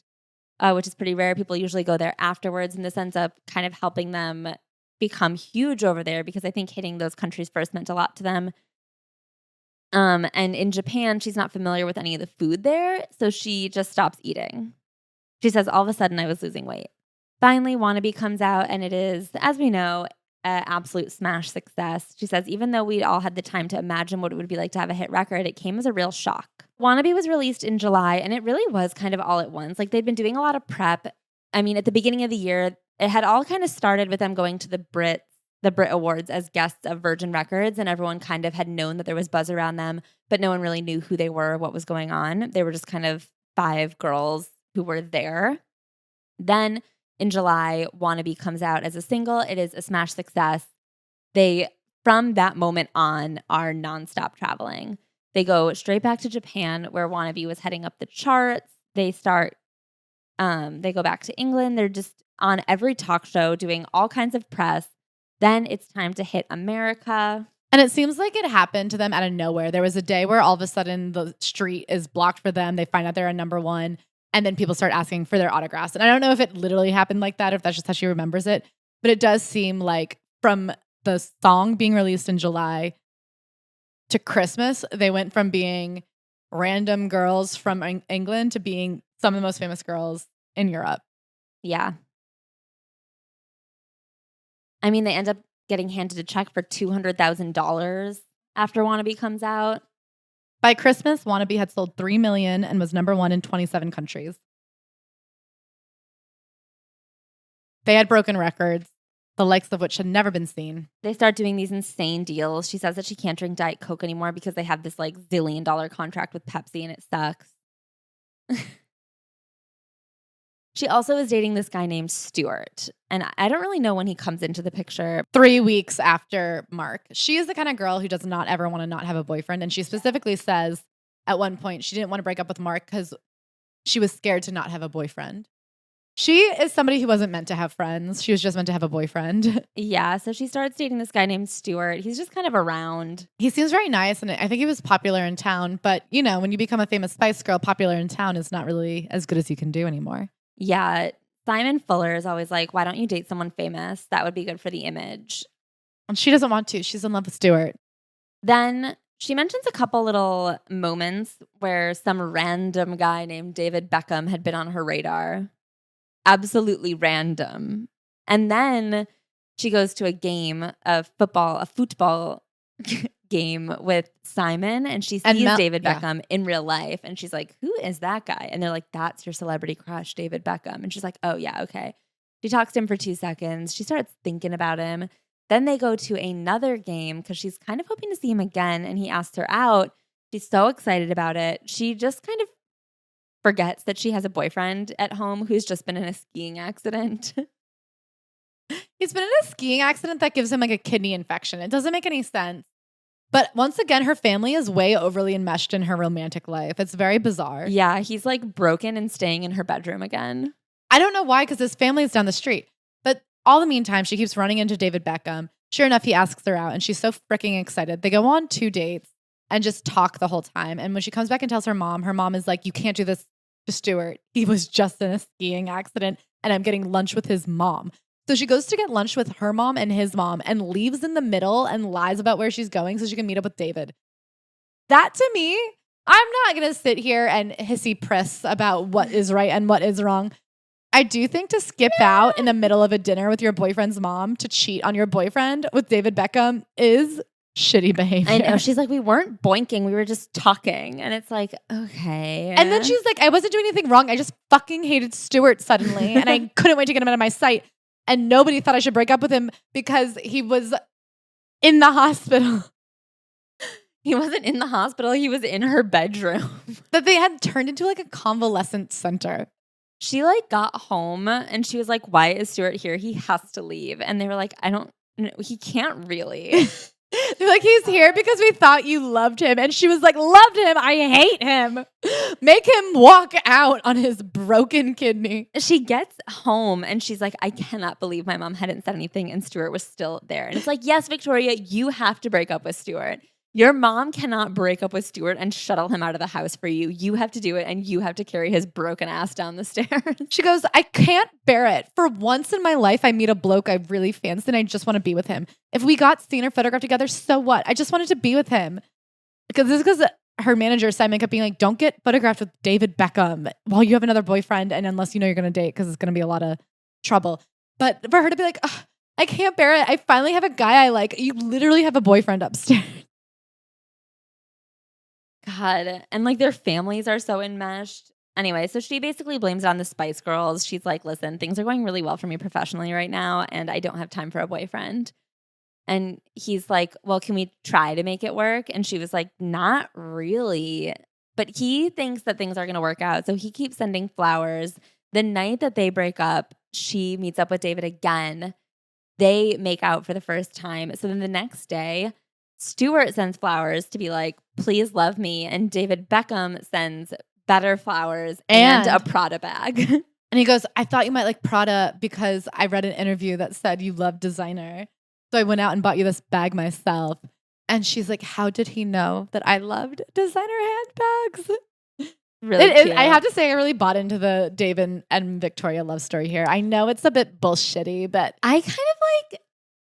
which is pretty rare. People usually go there afterwards, and this ends up kind of helping them become huge over there because I think hitting those countries first meant a lot to them. And in Japan, she's not familiar with any of the food there, so she just stops eating. She says, all of a sudden, I was losing weight. Finally, Wannabe comes out, and it is, as we know, an absolute smash success. She says, even though we all had the time to imagine what it would be like to have a hit record, it came as a real shock. Wannabe was released in July, and it really was kind of all at once. Like, they'd been doing a lot of prep. I mean, at the beginning of the year, it had all kind of started with them going to the Brit Awards as guests of Virgin Records, and everyone kind of had known that there was buzz around them, but no one really knew who they were, what was going on. They were just kind of 5 girls who were there. Then in July, Wannabe comes out as a single. It is a smash success. They, from that moment on, are nonstop traveling. They go straight back to Japan, where Wannabe was heading up the charts. They go back to England. They're just on every talk show doing all kinds of press. Then it's time to hit America. And it seems like it happened to them out of nowhere. There was a day where all of a sudden the street is blocked for them. They find out they're a number one. And then people start asking for their autographs. And I don't know if it literally happened like that, or if that's just how she remembers it. But it does seem like from the song being released in July to Christmas, they went from being random girls from England to being some of the most famous girls in Europe. Yeah. I mean, they end up getting handed a check for $200,000 after Wannabe comes out. By Christmas, Wannabe had sold 3 million and was number 1 in 27 countries. They had broken records, the likes of which had never been seen. They start doing these insane deals. She says that she can't drink Diet Coke anymore because they have this like $1 zillion contract with Pepsi and it sucks. She also is dating this guy named Stuart. And I don't really know when he comes into the picture. 3 weeks after Mark. She is the kind of girl who does not ever want to not have a boyfriend. And she specifically says at one point she didn't want to break up with Mark because she was scared to not have a boyfriend. She is somebody who wasn't meant to have friends. She was just meant to have a boyfriend. Yeah, so she starts dating this guy named Stuart. He's just kind of around. He seems very nice, and I think he was popular in town. But, you know, when you become a famous Spice Girl, popular in town is not really as good as you can do anymore. Yeah, Simon Fuller is always like, why don't you date someone famous? That would be good for the image. And she doesn't want to. She's in love with Stuart. Then she mentions a couple little moments where some random guy named David Beckham had been on her radar. Absolutely random. And then she goes to a game of football, a football game with Simon, and she sees David Beckham in real life. And she's like, who is that guy? And they're like, that's your celebrity crush, David Beckham. And she's like, oh, yeah, okay. She talks to him for 2 seconds. She starts thinking about him. Then they go to another game because she's kind of hoping to see him again. And he asks her out. She's so excited about it. She just kind of forgets that she has a boyfriend at home who's just been in a skiing accident. He's been in a skiing accident that gives him like a kidney infection. It doesn't make any sense. But once again, her family is way overly enmeshed in her romantic life. It's very bizarre. Yeah, he's like broken and staying in her bedroom again. I don't know why, because his family is down the street. But all the meantime, she keeps running into David Beckham. Sure enough, he asks her out and she's so freaking excited. They go on 2 dates and just talk the whole time. And when she comes back and tells her mom is like, you can't do this to Stuart. He was just in a skiing accident and I'm getting lunch with his mom. So she goes to get lunch with her mom and his mom and leaves in the middle and lies about where she's going so she can meet up with David. That to me, I'm not going to sit here and hissy press about what is right and what is wrong. I do think to skip out in the middle of a dinner with your boyfriend's mom to cheat on your boyfriend with David Beckham is shitty behavior. I know. She's like, we weren't boinking. We were just talking. And it's like, okay. And then she's like, I wasn't doing anything wrong. I just fucking hated Stuart suddenly. And I couldn't wait to get him out of my sight. And nobody thought I should break up with him because he was in the hospital. He wasn't in the hospital. He was in her bedroom. That they had turned into like a convalescent center. She like got home and she was like, why is Stuart here? He has to leave. And they were like, I don't know. He can't really. They're like, he's here because we thought you loved him. And she was like, loved him. I hate him. Make him walk out on his broken kidney. She gets home and she's like, I cannot believe my mom hadn't said anything and Stuart was still there. And it's like, yes, Victoria, you have to break up with Stuart. Your mom cannot break up with Stuart and shuttle him out of the house for you. You have to do it and you have to carry his broken ass down the stairs. She goes, I can't bear it. For once in my life, I meet a bloke I really fancy and I just want to be with him. If we got seen or photographed together, so what? I just wanted to be with him. Because her manager, Simon, kept being like, don't get photographed with David Beckham while you have another boyfriend and unless you know you're going to date because it's going to be a lot of trouble. But for her to be like, I can't bear it. I finally have a guy I like. You literally have a boyfriend upstairs. God. And like their families are so enmeshed. Anyway, so she basically blames it on the Spice Girls. She's like, listen, things are going really well for me professionally right now, and I don't have time for a boyfriend. And he's like, well, can we try to make it work? And she was like, not really. But he thinks that things are going to work out. So he keeps sending flowers. The night that they break up, she meets up with David again. They make out for the first time. So then the next day, Stuart sends flowers to be like, please love me. And David Beckham sends better flowers and a Prada bag. And he goes, I thought you might like Prada because I read an interview that said you love designer. So I went out and bought you this bag myself. And she's like, how did he know that I loved designer handbags? Really cute. I have to say, I really bought into the David and Victoria love story here. I know it's a bit bullshitty, but I kind of like...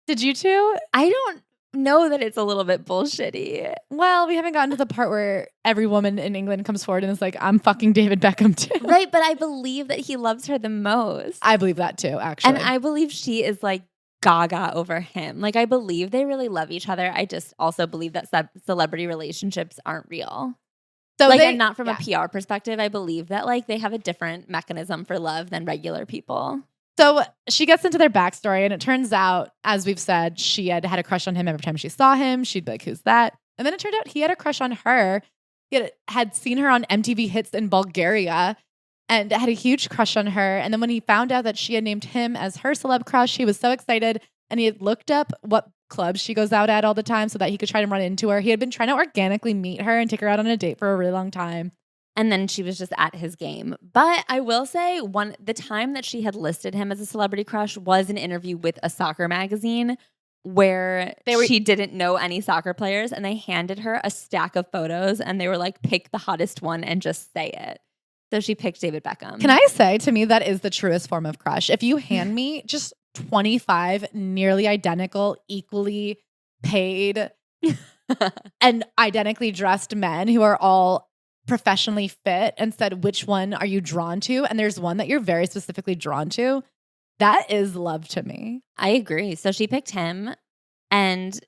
Did you too? I don't know that it's a little bit bullshitty. Well, we haven't gotten to the part where every woman in England comes forward and is like, I'm fucking David Beckham too. Right, but I believe that he loves her the most. I believe that too, actually. And I believe she is like gaga over him. Like, I believe they really love each other. I just also believe that celebrity relationships aren't real. So like, and not from a PR perspective. I believe that like they have a different mechanism for love than regular people. So she gets into their backstory, and it turns out, as we've said, she had a crush on him every time she saw him. She'd be like, who's that? And then it turned out he had a crush on her. He had seen her on MTV Hits in Bulgaria and had a huge crush on her. And then when he found out that she had named him as her celeb crush, he was so excited. And he had looked up what clubs she goes out at all the time so that he could try to run into her. He had been trying to organically meet her and take her out on a date for a really long time. And then she was just at his game. But I will say the time that she had listed him as a celebrity crush was an interview with a soccer magazine where she didn't know any soccer players, and they handed her a stack of photos and they were like, pick the hottest one and just say it. So she picked David Beckham. Can I say, to me, that is the truest form of crush. If you hand me just 25 nearly identical, equally paid and identically dressed men who are all professionally fit and said, which one are you drawn to? And there's one that you're very specifically drawn to. That is love to me. I agree. So she picked him and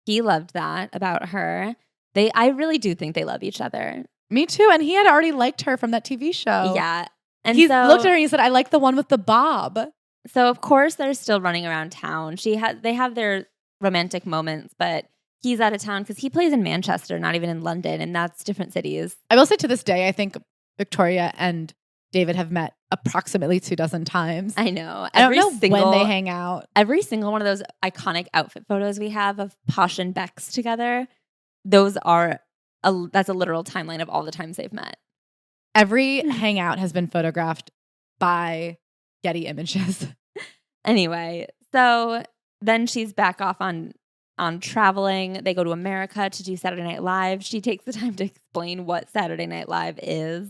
he loved that about her. I really do think they love each other. Me too. And he had already liked her from that TV show. Yeah. And he looked at her and he said, I like the one with the bob. So of course they're still running around town. They have their romantic moments, but he's out of town because he plays in Manchester, not even in London, and that's different cities. I will say to this day, I think Victoria and David have met approximately 24 times. I know. I don't know when they hang out. Every single one of those iconic outfit photos we have of Posh and Bex together, those are that's a literal timeline of all the times they've met. Every hangout has been photographed by Getty Images. Anyway, so then she's back off on traveling. They go to America to do Saturday Night Live. She takes the time to explain what Saturday Night Live is.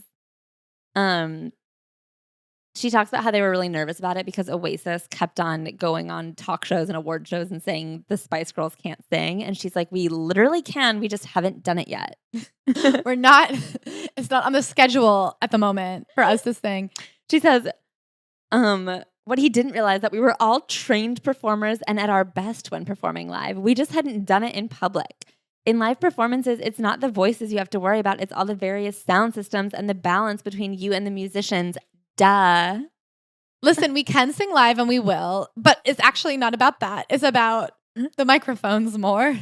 She talks about how they were really nervous about it because Oasis kept on going on talk shows and award shows and saying the Spice Girls can't sing. And she's like, we literally can. We just haven't done it yet. It's not on the schedule at the moment for us to sing. She says, what he didn't realize that we were all trained performers and at our best when performing live. We just hadn't done it in public. In live performances, it's not the voices you have to worry about. It's all the various sound systems and the balance between you and the musicians. Duh. Listen, we can sing live and we will, but it's actually not about that. It's about the microphones more.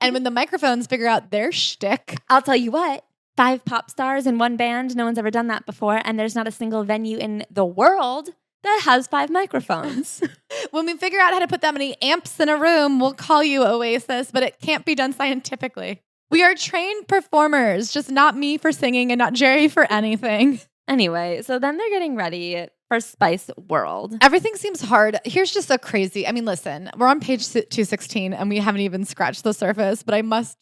And when the microphones figure out their shtick. I'll tell you what, 5 pop stars in one band. No one's ever done that before. And there's not a single venue in the world that has 5 microphones. When we figure out how to put that many amps in a room, we'll call you Oasis, but it can't be done scientifically. We are trained performers, just not me for singing and not Jerry for anything. Anyway, so then they're getting ready for Spice World. Everything seems hard. Here's just a crazy, listen, we're on page 216 and we haven't even scratched the surface, but I must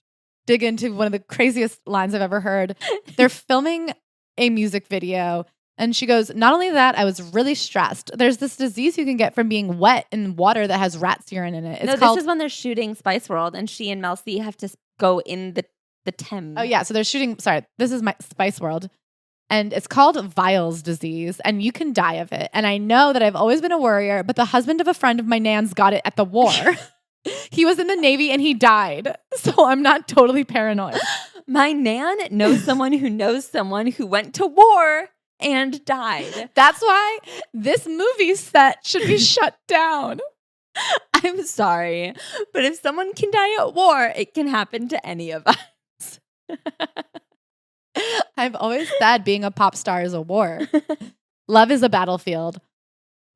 dig into one of the craziest lines I've ever heard. They're filming a music video and she goes, not only that, I was really stressed. There's this disease you can get from being wet in water that has rat's urine in it. This is when they're shooting Spice World and she and Mel C have to go in the Thames. Oh yeah, so they're shooting, this is my Spice World. And it's called Viles disease, and you can die of it. And I know that I've always been a worrier, but the husband of a friend of my nan's got it at the war. He was in the Navy and he died. So I'm not totally paranoid. My nan knows someone who went to war and died. That's why this movie set should be shut down. I'm sorry, but if someone can die at war, it can happen to any of us. I've always said being a pop star is a war. Love is a battlefield.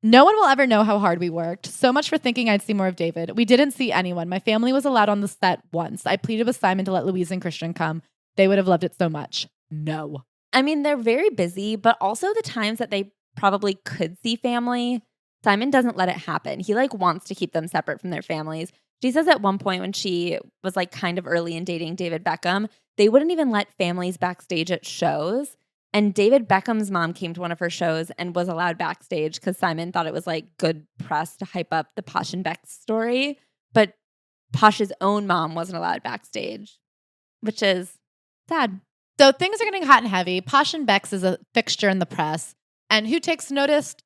No one will ever know how hard we worked. So much for thinking I'd see more of David. We didn't see anyone. My family was allowed on the set once. I pleaded with Simon to let Louise and Christian come. They would have loved it so much. No. I mean, they're very busy, but also the times that they probably could see family, Simon doesn't let it happen. He wants to keep them separate from their families. She says at one point when she was kind of early in dating David Beckham, they wouldn't even let families backstage at shows. And David Beckham's mom came to one of her shows and was allowed backstage because Simon thought it was good press to hype up the Posh and Bex story. But Posh's own mom wasn't allowed backstage, which is sad. So things are getting hot and heavy. Posh and Bex is a fixture in the press. And who takes notice?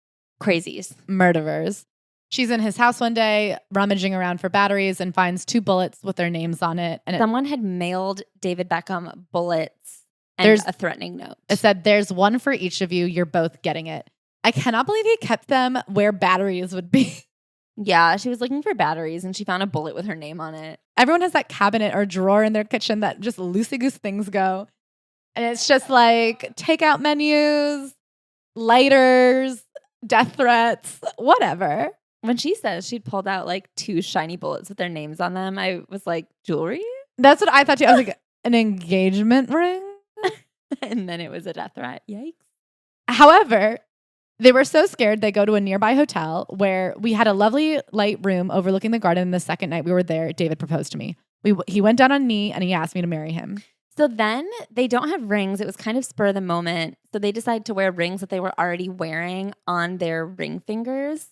Crazies. Murderers. She's in his house one day, rummaging around for batteries and finds 2 bullets with their names on it. And someone had mailed David Beckham bullets and a threatening note. It said, "There's one for each of you. You're both getting it." I cannot believe he kept them where batteries would be. Yeah, she was looking for batteries and she found a bullet with her name on it. Everyone has that cabinet or drawer in their kitchen that just loosey-goose things go. And it's just like takeout menus, lighters, death threats, whatever. When she says she'd pulled out like 2 shiny bullets with their names on them, I was like, jewelry? That's what I thought too. I was like, an engagement ring? And then it was a death threat. Yikes. However, they were so scared they go to a nearby hotel where we had a lovely light room overlooking the garden. The second night we were there, David proposed to me. He went down on a knee and he asked me to marry him. So then they don't have rings. It was kind of spur of the moment. So they decided to wear rings that they were already wearing on their ring fingers.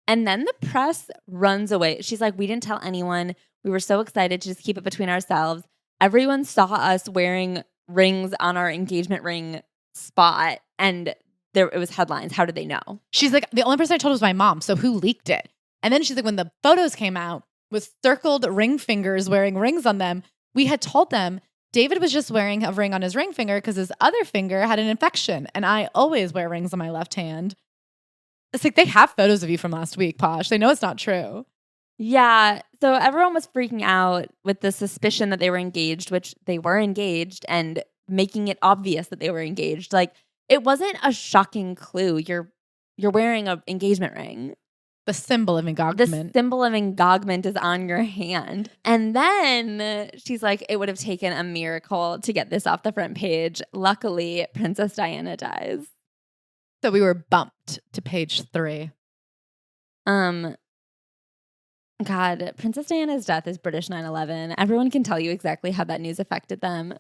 And then the press runs away. She's like, we didn't tell anyone. We were so excited to just keep it between ourselves. Everyone saw us wearing rings on our engagement ring spot. And it was headlines. How did they know? She's like, the only person I told was my mom. So who leaked it? And then she's like, when the photos came out with circled ring fingers wearing rings on them, we had told them David was just wearing a ring on his ring finger because his other finger had an infection. And I always wear rings on my left hand. It's like they have photos of you from last week, Posh. They know it's not true. Yeah. So everyone was freaking out with the suspicion that they were engaged, which they were engaged, and making it obvious that they were engaged. Like, it wasn't a shocking clue. You're wearing an engagement ring. The symbol of engagement. The symbol of engagement is on your hand. And then she's like, it would have taken a miracle to get this off the front page. Luckily, Princess Diana dies. So we were bumped to page 3. God, Princess Diana's death is British 9/11. Everyone can tell you exactly how that news affected them.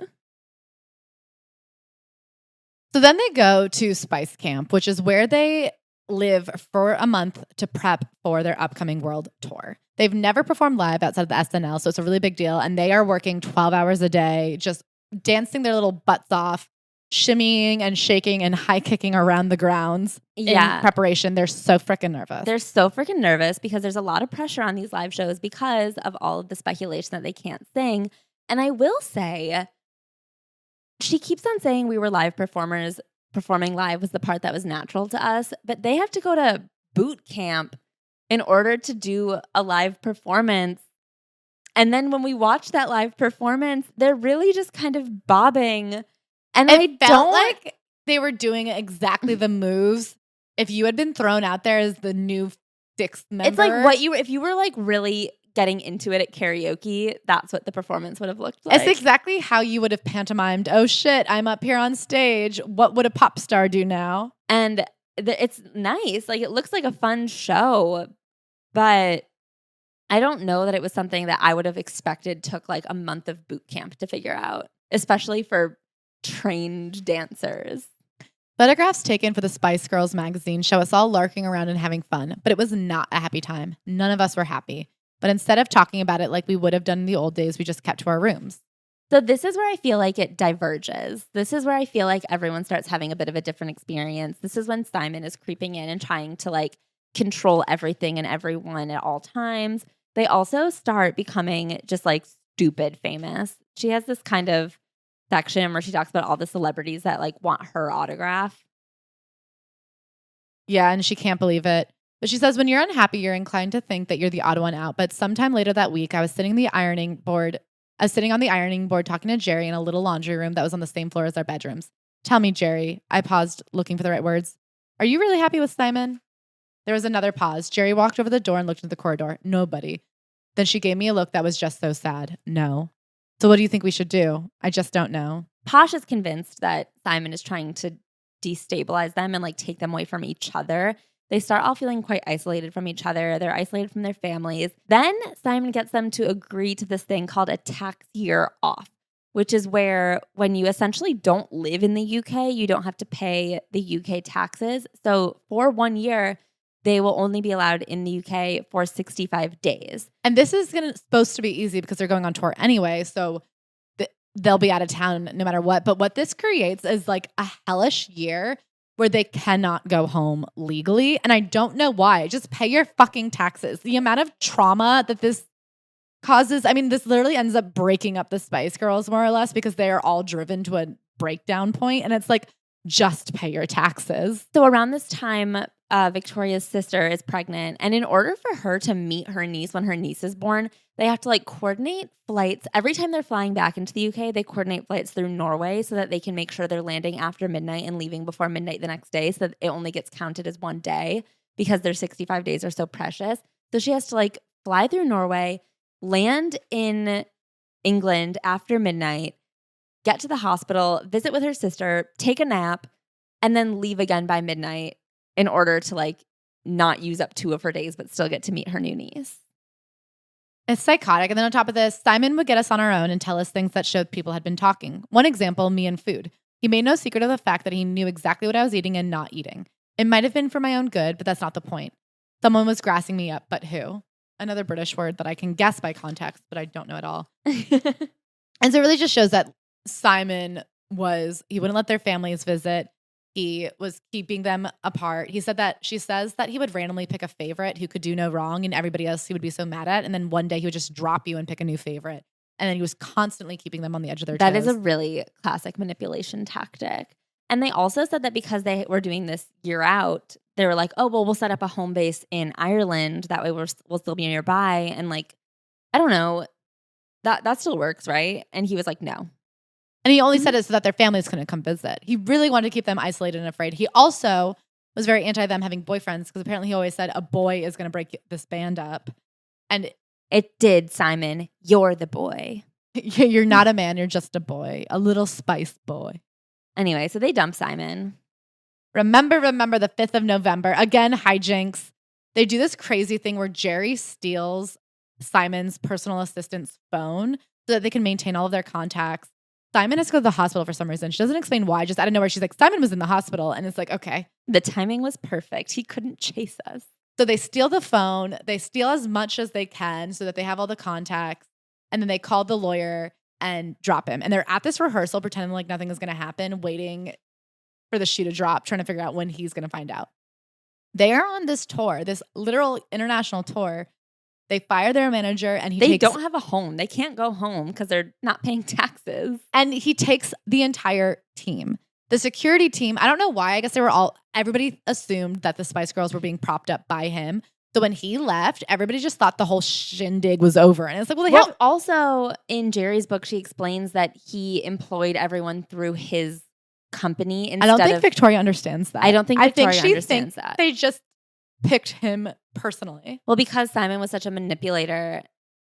So then they go to Spice Camp, which is where they live for a month to prep for their upcoming world tour. They've never performed live outside of the SNL, so it's a really big deal. And they are working 12 hours a day, just dancing their little butts off, shimmying and shaking and high kicking around the grounds in preparation. They're so freaking nervous. They're so freaking nervous because there's a lot of pressure on these live shows because of all of the speculation that they can't sing. And I will say, she keeps on saying we were live performers. Performing live was the part that was natural to us, but they have to go to boot camp in order to do a live performance. And then when we watch that live performance, they're really just kind of bobbing. And I felt like they were doing exactly the moves if you had been thrown out there as the new 6th member. It's like if you were like really getting into it at karaoke, that's what the performance would have looked like. It's exactly how you would have pantomimed, oh shit, I'm up here on stage. What would a pop star do now? And it's nice. Like, it looks like a fun show, but I don't know that it was something that I would have expected took like a month of boot camp to figure out, especially for trained dancers. Photographs taken for the Spice Girls magazine show us all larking around and having fun, but it was not a happy time. None of us were happy. But instead of talking about it like we would have done in the old days, we just kept to our rooms. So this is where I feel like it diverges. This is where I feel like everyone starts having a bit of a different experience. This is when Simon is creeping in and trying to like control everything and everyone at all times. They also start becoming just like stupid famous. She has this kind of section where she talks about all the celebrities that like want her autograph. Yeah, and she can't believe it. But she says, when you're unhappy, you're inclined to think that you're the odd one out. But sometime later that week, I was sitting on the ironing board talking to Jerry in a little laundry room that was on the same floor as our bedrooms. Tell me, Jerry. I paused, looking for the right words. Are you really happy with Simon? There was another pause. Jerry walked over the door and looked into the corridor. Nobody. Then she gave me a look that was just so sad. No. So what do you think we should do? I just don't know. Posh is convinced that Simon is trying to destabilize them and like take them away from each other. They start all feeling quite isolated from each other. They're isolated from their families. Then Simon gets them to agree to this thing called a tax year off, which is where when you essentially don't live in the UK, you don't have to pay the UK taxes. So for 1 year, they will only be allowed in the UK for 65 days. And this is supposed to be easy because they're going on tour anyway. So they'll be out of town no matter what. But what this creates is like a hellish year where they cannot go home legally. And I don't know why. Just pay your fucking taxes. The amount of trauma that this causes. I mean, this literally ends up breaking up the Spice Girls more or less because they are all driven to a breakdown point. And it's like, just pay your taxes. So around this time, Victoria's sister is pregnant. And in order for her to meet her niece when her niece is born, they have to like coordinate flights. Every time they're flying back into the UK, they coordinate flights through Norway so that they can make sure they're landing after midnight and leaving before midnight the next day so that it only gets counted as one day because their 65 days are so precious. So she has to like fly through Norway, land in England after midnight, get to the hospital, visit with her sister, take a nap, and then leave again by midnight in order to like not use up 2 of her days but still get to meet her new niece. It's psychotic. And then on top of this, Simon would get us on our own and tell us things that showed people had been talking. One example, me and food. He made no secret of the fact that he knew exactly what I was eating and not eating. It might have been for my own good, but that's not the point. Someone was grassing me up, but who? Another British word that I can guess by context, but I don't know at all. And so it really just shows that Simon he wouldn't let their families visit. He was keeping them apart. She says that he would randomly pick a favorite who could do no wrong and everybody else he would be so mad at. And then one day he would just drop you and pick a new favorite. And then he was constantly keeping them on the edge of their toes. That is a really classic manipulation tactic. And they also said that because they were doing this year out, they were like, oh, well, we'll set up a home base in Ireland. That way we'll still be nearby. And like, I don't know, that still works, right? And he was like, no. And he only said it so that their families couldn't come visit. He really wanted to keep them isolated and afraid. He also was very anti them having boyfriends because apparently he always said a boy is going to break this band up. And it did, Simon. You're the boy. You're not a man. You're just a boy. A little spice boy. Anyway, so they dump Simon. Remember the 5th of November. Again, hijinks. They do this crazy thing where Jerry steals Simon's personal assistant's phone so that they can maintain all of their contacts. Simon has to go to the hospital for some reason. She doesn't explain why. Just out of nowhere, she's like, Simon was in the hospital. And it's like, okay. The timing was perfect. He couldn't chase us. So they steal the phone. They steal as much as they can so that they have all the contacts. And then they call the lawyer and drop him. And they're at this rehearsal pretending like nothing is going to happen, waiting for the shoe to drop, trying to figure out when he's going to find out. They are on this tour, this literal international tour. They fire their manager and they don't have a home. They can't go home because they're not paying taxes. And he takes the entire team. The security team, I don't know why. I guess everybody assumed that the Spice Girls were being propped up by him. So when he left, everybody just thought the whole shindig was over. And it's like, also in Jerry's book, she explains that he employed everyone through his company. I don't think Victoria understands that. I don't think Victoria understands that. They just picked him personally. Well, because Simon was such a manipulator,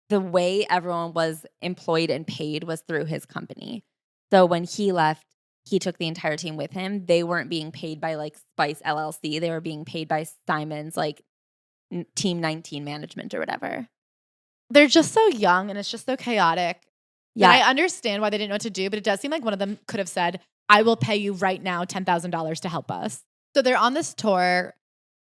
the way everyone was employed and paid was through his company. So when he left, he took the entire team with him. They weren't being paid by like Spice LLC. They were being paid by Simon's like Team 19 management or whatever. They're just so young and it's just so chaotic. Yeah. I understand why they didn't know what to do, but it does seem like one of them could have said, I will pay you right now $10,000 to help us. So they're on this tour.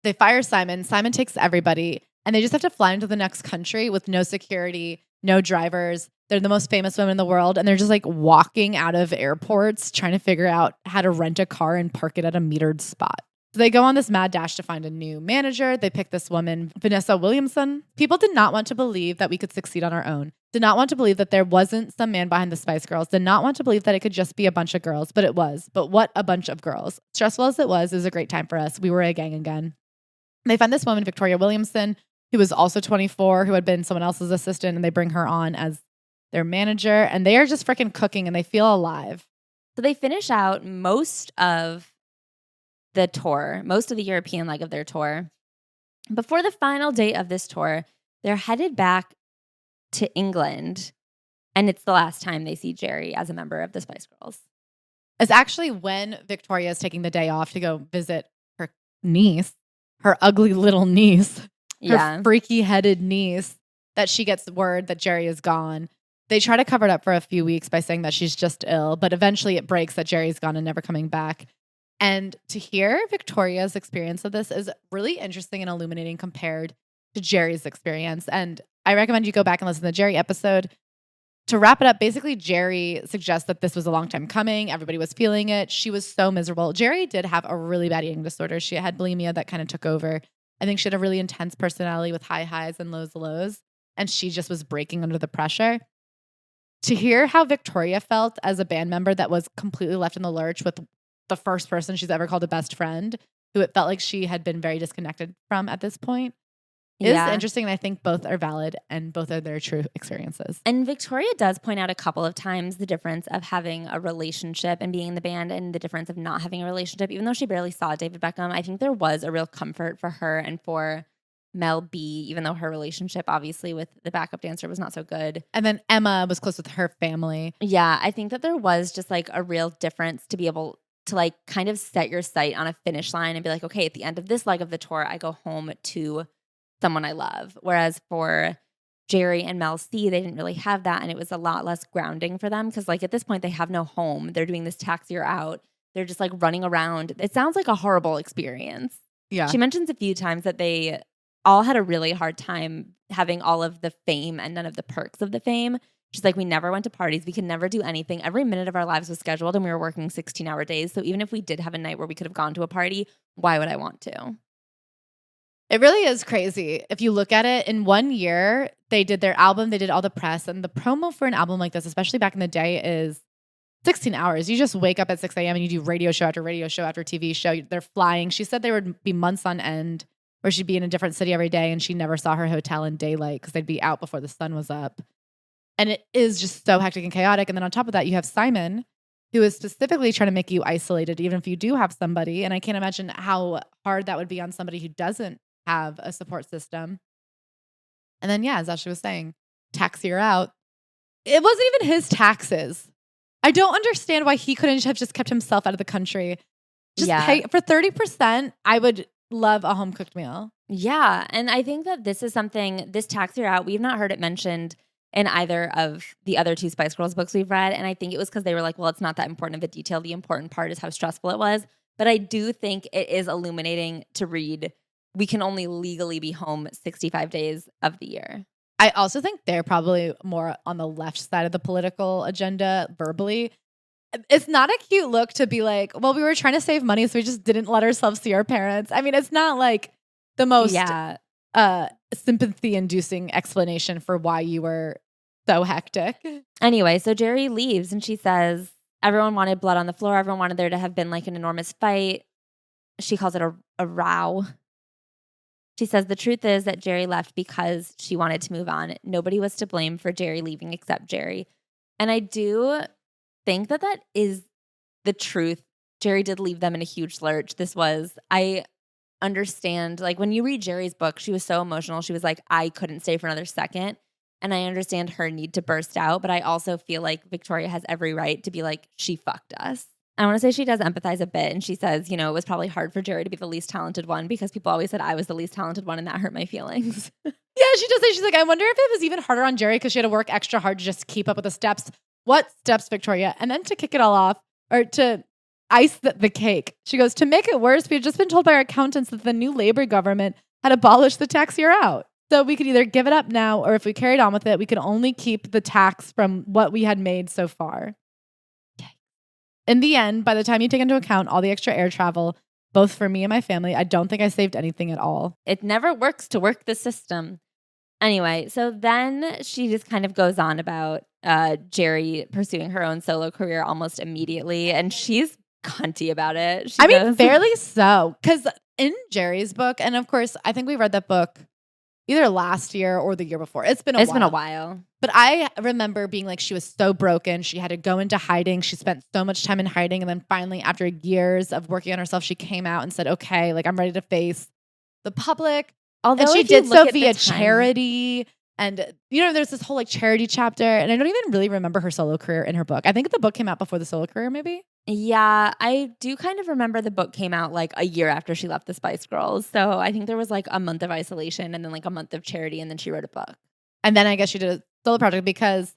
They fire Simon. Simon takes everybody and they just have to fly into the next country with no security, no drivers. They're the most famous women in the world. And they're just like walking out of airports trying to figure out how to rent a car and park it at a metered spot. So they go on this mad dash to find a new manager. They pick this woman, Vanessa Williamson. People did not want to believe that we could succeed on our own. Did not want to believe that there wasn't some man behind the Spice Girls. Did not want to believe that it could just be a bunch of girls, but it was. But what a bunch of girls. Stressful as it was a great time for us. We were a gang again. They find this woman, Victoria Williamson, who was also 24, who had been someone else's assistant, and they bring her on as their manager. And they are just freaking cooking and they feel alive. So they finish out most of the tour, most of the European leg of their tour. Before the final date of this tour, they're headed back to England, and it's the last time they see Jerry as a member of the Spice Girls. It's actually when Victoria is taking the day off to go visit her niece, her ugly little niece, her freaky-headed niece, that she gets word that Jerry is gone. They try to cover it up for a few weeks by saying that she's just ill, but eventually it breaks that Jerry's gone and never coming back. And to hear Victoria's experience of this is really interesting and illuminating compared to Jerry's experience. And I recommend you go back and listen to the Jerry episode. to wrap it up, basically Jerry suggests that this was a long time coming. Everybody was feeling it. She was so miserable. Jerry did have a really bad eating disorder. She had bulimia that kind of took over. I think she had a really intense personality with high highs and lows. And she just was breaking under the pressure. To hear how Victoria felt as a band member that was completely left in the lurch with the first person she's ever called a best friend, who it felt like she had been very disconnected from at this point, is interesting. And I think both are valid and both are their true experiences. And Victoria does point out a couple of times the difference of having a relationship and being in the band and the difference of not having a relationship. Even though she barely saw David Beckham, I think there was a real comfort for her and for Mel B, even though her relationship obviously with the backup dancer was not so good. And then Emma was close with her family. Yeah, I think that there was just like a real difference to be able to like kind of set your sight on a finish line and be like, okay, at the end of this leg of the tour, I go home to someone I love. Whereas for Jerry and Mel C, they didn't really have that. And it was a lot less grounding for them because like at this point, they have no home. They're doing this tax year out. They're just like running around. It sounds like a horrible experience. Yeah. She mentions a few times that they all had a really hard time having all of the fame and none of the perks of the fame. She's like, we never went to parties. We could never do anything. Every minute of our lives was scheduled and we were working 16-hour days. So even if we did have a night where we could have gone to a party, why would I want to? It really is crazy. If you look at it, in 1 year, they did their album, they did all the press, and the promo for an album like this, especially back in the day, is 16 hours. You just wake up at 6 a.m. and you do radio show after radio show after TV show. They're flying. She said there would be months on end where she'd be in a different city every day and she never saw her hotel in daylight because they'd be out before the sun was up. And it is just so hectic and chaotic. And then on top of that, you have Simon, who is specifically trying to make you isolated, even if you do have somebody. And I can't imagine how hard that would be on somebody who doesn't have a support system. And then, yeah, as Ashley was saying, tax year out. It wasn't even his taxes. I don't understand why he couldn't have just kept himself out of the country. Just pay for 30%. I would love a home cooked meal. Yeah. And I think that this is something, this tax year out, we've not heard it mentioned in either of the other two Spice Girls books we've read. And I think it was because they were like, well, it's not that important of a detail. The important part is how stressful it was. But I do think it is illuminating to read, we can only legally be home 65 days of the year. I also think they're probably more on the left side of the political agenda verbally. It's not a cute look to be like, well, we were trying to save money, so we just didn't let ourselves see our parents. I mean, it's not like the most sympathy-inducing explanation for why you were so hectic. Anyway, so Jerry leaves and she says, everyone wanted blood on the floor. Everyone wanted there to have been like an enormous fight. She calls it a row. She says the truth is that Jerry left because she wanted to move on. Nobody was to blame for Jerry leaving except Jerry. And I do think that that is the truth. Jerry did leave them in a huge lurch. I understand, like when you read Jerry's book, she was so emotional. She was like, I couldn't stay for another second. And I understand her need to burst out. But I also feel like Victoria has every right to be like, she fucked us. I want to say she does empathize a bit. And she says, it was probably hard for Jerry to be the least talented one because people always said I was the least talented one and that hurt my feelings. Yeah, she does say, she's like, I wonder if it was even harder on Jerry because she had to work extra hard to just keep up with the steps. What steps, Victoria? And then to kick it all off, or to ice the cake, she goes, to make it worse, we had just been told by our accountants that the new Labor government had abolished the tax year out. So we could either give it up now, or if we carried on with it, we could only keep the tax from what we had made so far. In the end, by the time you take into account all the extra air travel, both for me and my family, I don't think I saved anything at all. It never works to work the system. Anyway, so then she just kind of goes on about Jerry pursuing her own solo career almost immediately. And she's cunty about it. I mean, fairly so. Because in Jerry's book, and of course, I think we read that book either last year or the year before. It's been a while. But I remember being like, she was so broken. She had to go into hiding. She spent so much time in hiding. And then finally, after years of working on herself, she came out and said, okay, like I'm ready to face the public. Although and she did so via charity. And, there's this whole like charity chapter. And I don't even really remember her solo career in her book. I think the book came out before the solo career, maybe. Yeah, I do kind of remember the book came out like a year after she left the Spice Girls. So I think there was like a month of isolation and then like a month of charity. And then she wrote a book. And then I guess she did a solo project because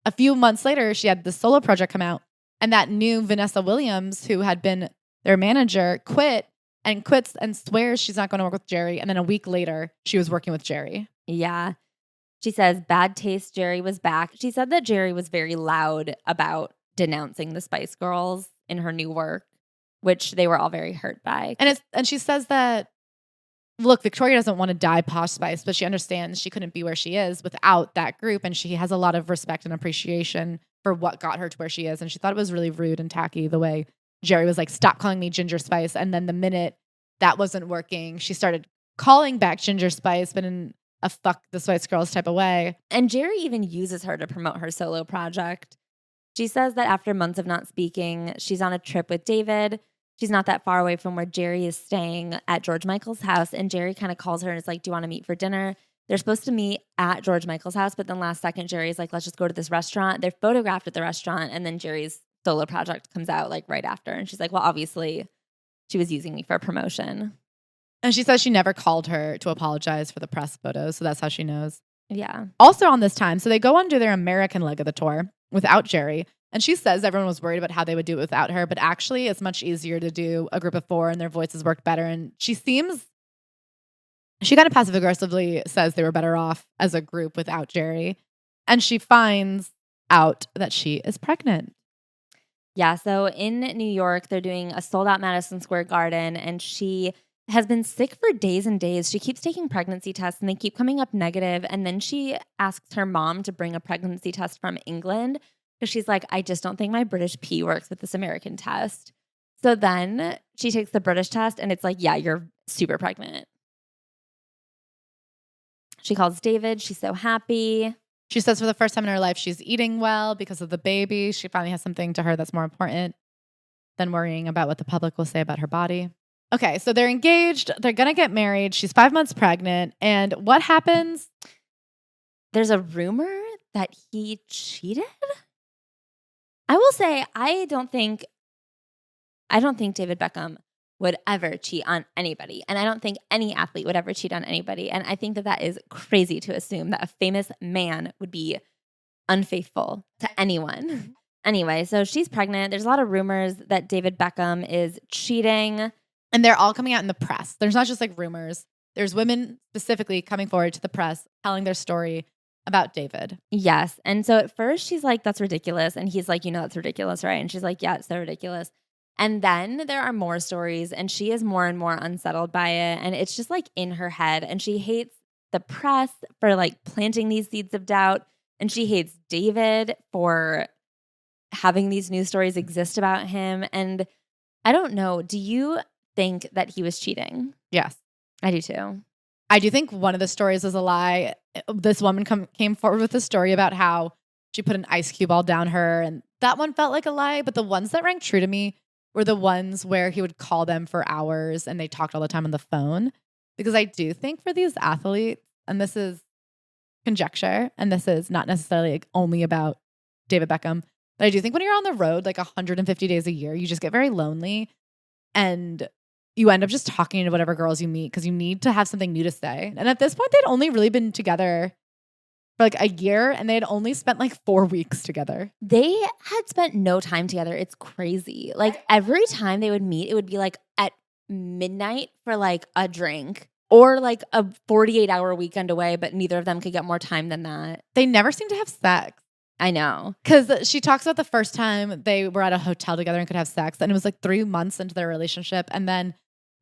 a few months later, she had the solo project come out. And that new Vanessa Williams, who had been their manager, quits and swears she's not going to work with Jerry. And then a week later, she was working with Jerry. Yeah. She says, bad taste, Jerry was back. She said that Jerry was very loud about denouncing the Spice Girls in her new work, which they were all very hurt by. And she says that, look, Victoria doesn't want to die Posh Spice, but she understands she couldn't be where she is without that group. And she has a lot of respect and appreciation for what got her to where she is. And she thought it was really rude and tacky the way Jerry was like, stop calling me Ginger Spice. And then the minute that wasn't working, she started calling back Ginger Spice, but in a fuck the Spice Girls type of way. And Jerry even uses her to promote her solo project. She says that after months of not speaking, she's on a trip with David. She's not that far away from where Jerry is staying at George Michael's house. And Jerry kind of calls her and is like, do you want to meet for dinner? They're supposed to meet at George Michael's house, but then last second, Jerry's like, let's just go to this restaurant. They're photographed at the restaurant, and then Jerry's solo project comes out like right after. And she's like, well, obviously, she was using me for promotion. And she says she never called her to apologize for the press photos, so that's how she knows. Yeah. Also on this time, so they go on to their American leg of the tour without Jerry. And she says everyone was worried about how they would do it without her, but actually it's much easier to do a group of 4 and their voices work better. And she kind of passive aggressively says they were better off as a group without Jerry. And she finds out that she is pregnant. Yeah, so in New York, they're doing a sold out Madison Square Garden, and she has been sick for days and days. She keeps taking pregnancy tests and they keep coming up negative. And then she asks her mom to bring a pregnancy test from England because she's like, I just don't think my British P works with this American test. So then she takes the British test and it's like, yeah, you're super pregnant. She calls David. She's so happy. She says for the first time in her life, she's eating well because of the baby. She finally has something to her that's more important than worrying about what the public will say about her body. Okay, so they're engaged. They're going to get married. She's 5 months pregnant. And what happens? There's a rumor that he cheated. I will say, I don't think David Beckham would ever cheat on anybody. And I don't think any athlete would ever cheat on anybody. And I think that is crazy to assume that a famous man would be unfaithful to anyone. Anyway, so she's pregnant. There's a lot of rumors that David Beckham is cheating. And they're all coming out in the press. There's not just like rumors. There's women specifically coming forward to the press telling their story about David. Yes. And so at first she's like, that's ridiculous. And he's like, you know, that's ridiculous, right? And she's like, yeah, it's so ridiculous. And then there are more stories and she is more and more unsettled by it. And it's just like in her head. And she hates the press for like planting these seeds of doubt. And she hates David for having these news stories exist about him. And I don't know. Do you think that he was cheating? Yes. I do too. I do think one of the stories was a lie. This woman came forward with a story about how she put an ice cube all down her. And that one felt like a lie. But the ones that rang true to me were the ones where he would call them for hours and they talked all the time on the phone. Because I do think for these athletes, and this is conjecture, and this is not necessarily like only about David Beckham, but I do think when you're on the road like 150 days a year, you just get very lonely and you end up just talking to whatever girls you meet because you need to have something new to say. And at this point, they'd only really been together for like a year and they had only spent like 4 weeks together. They had spent no time together. It's crazy. Like every time they would meet, it would be like at midnight for like a drink or like a 48-hour weekend away, but neither of them could get more time than that. They never seem to have sex. I know. Because she talks about the first time they were at a hotel together and could have sex. And it was like 3 months into their relationship. And then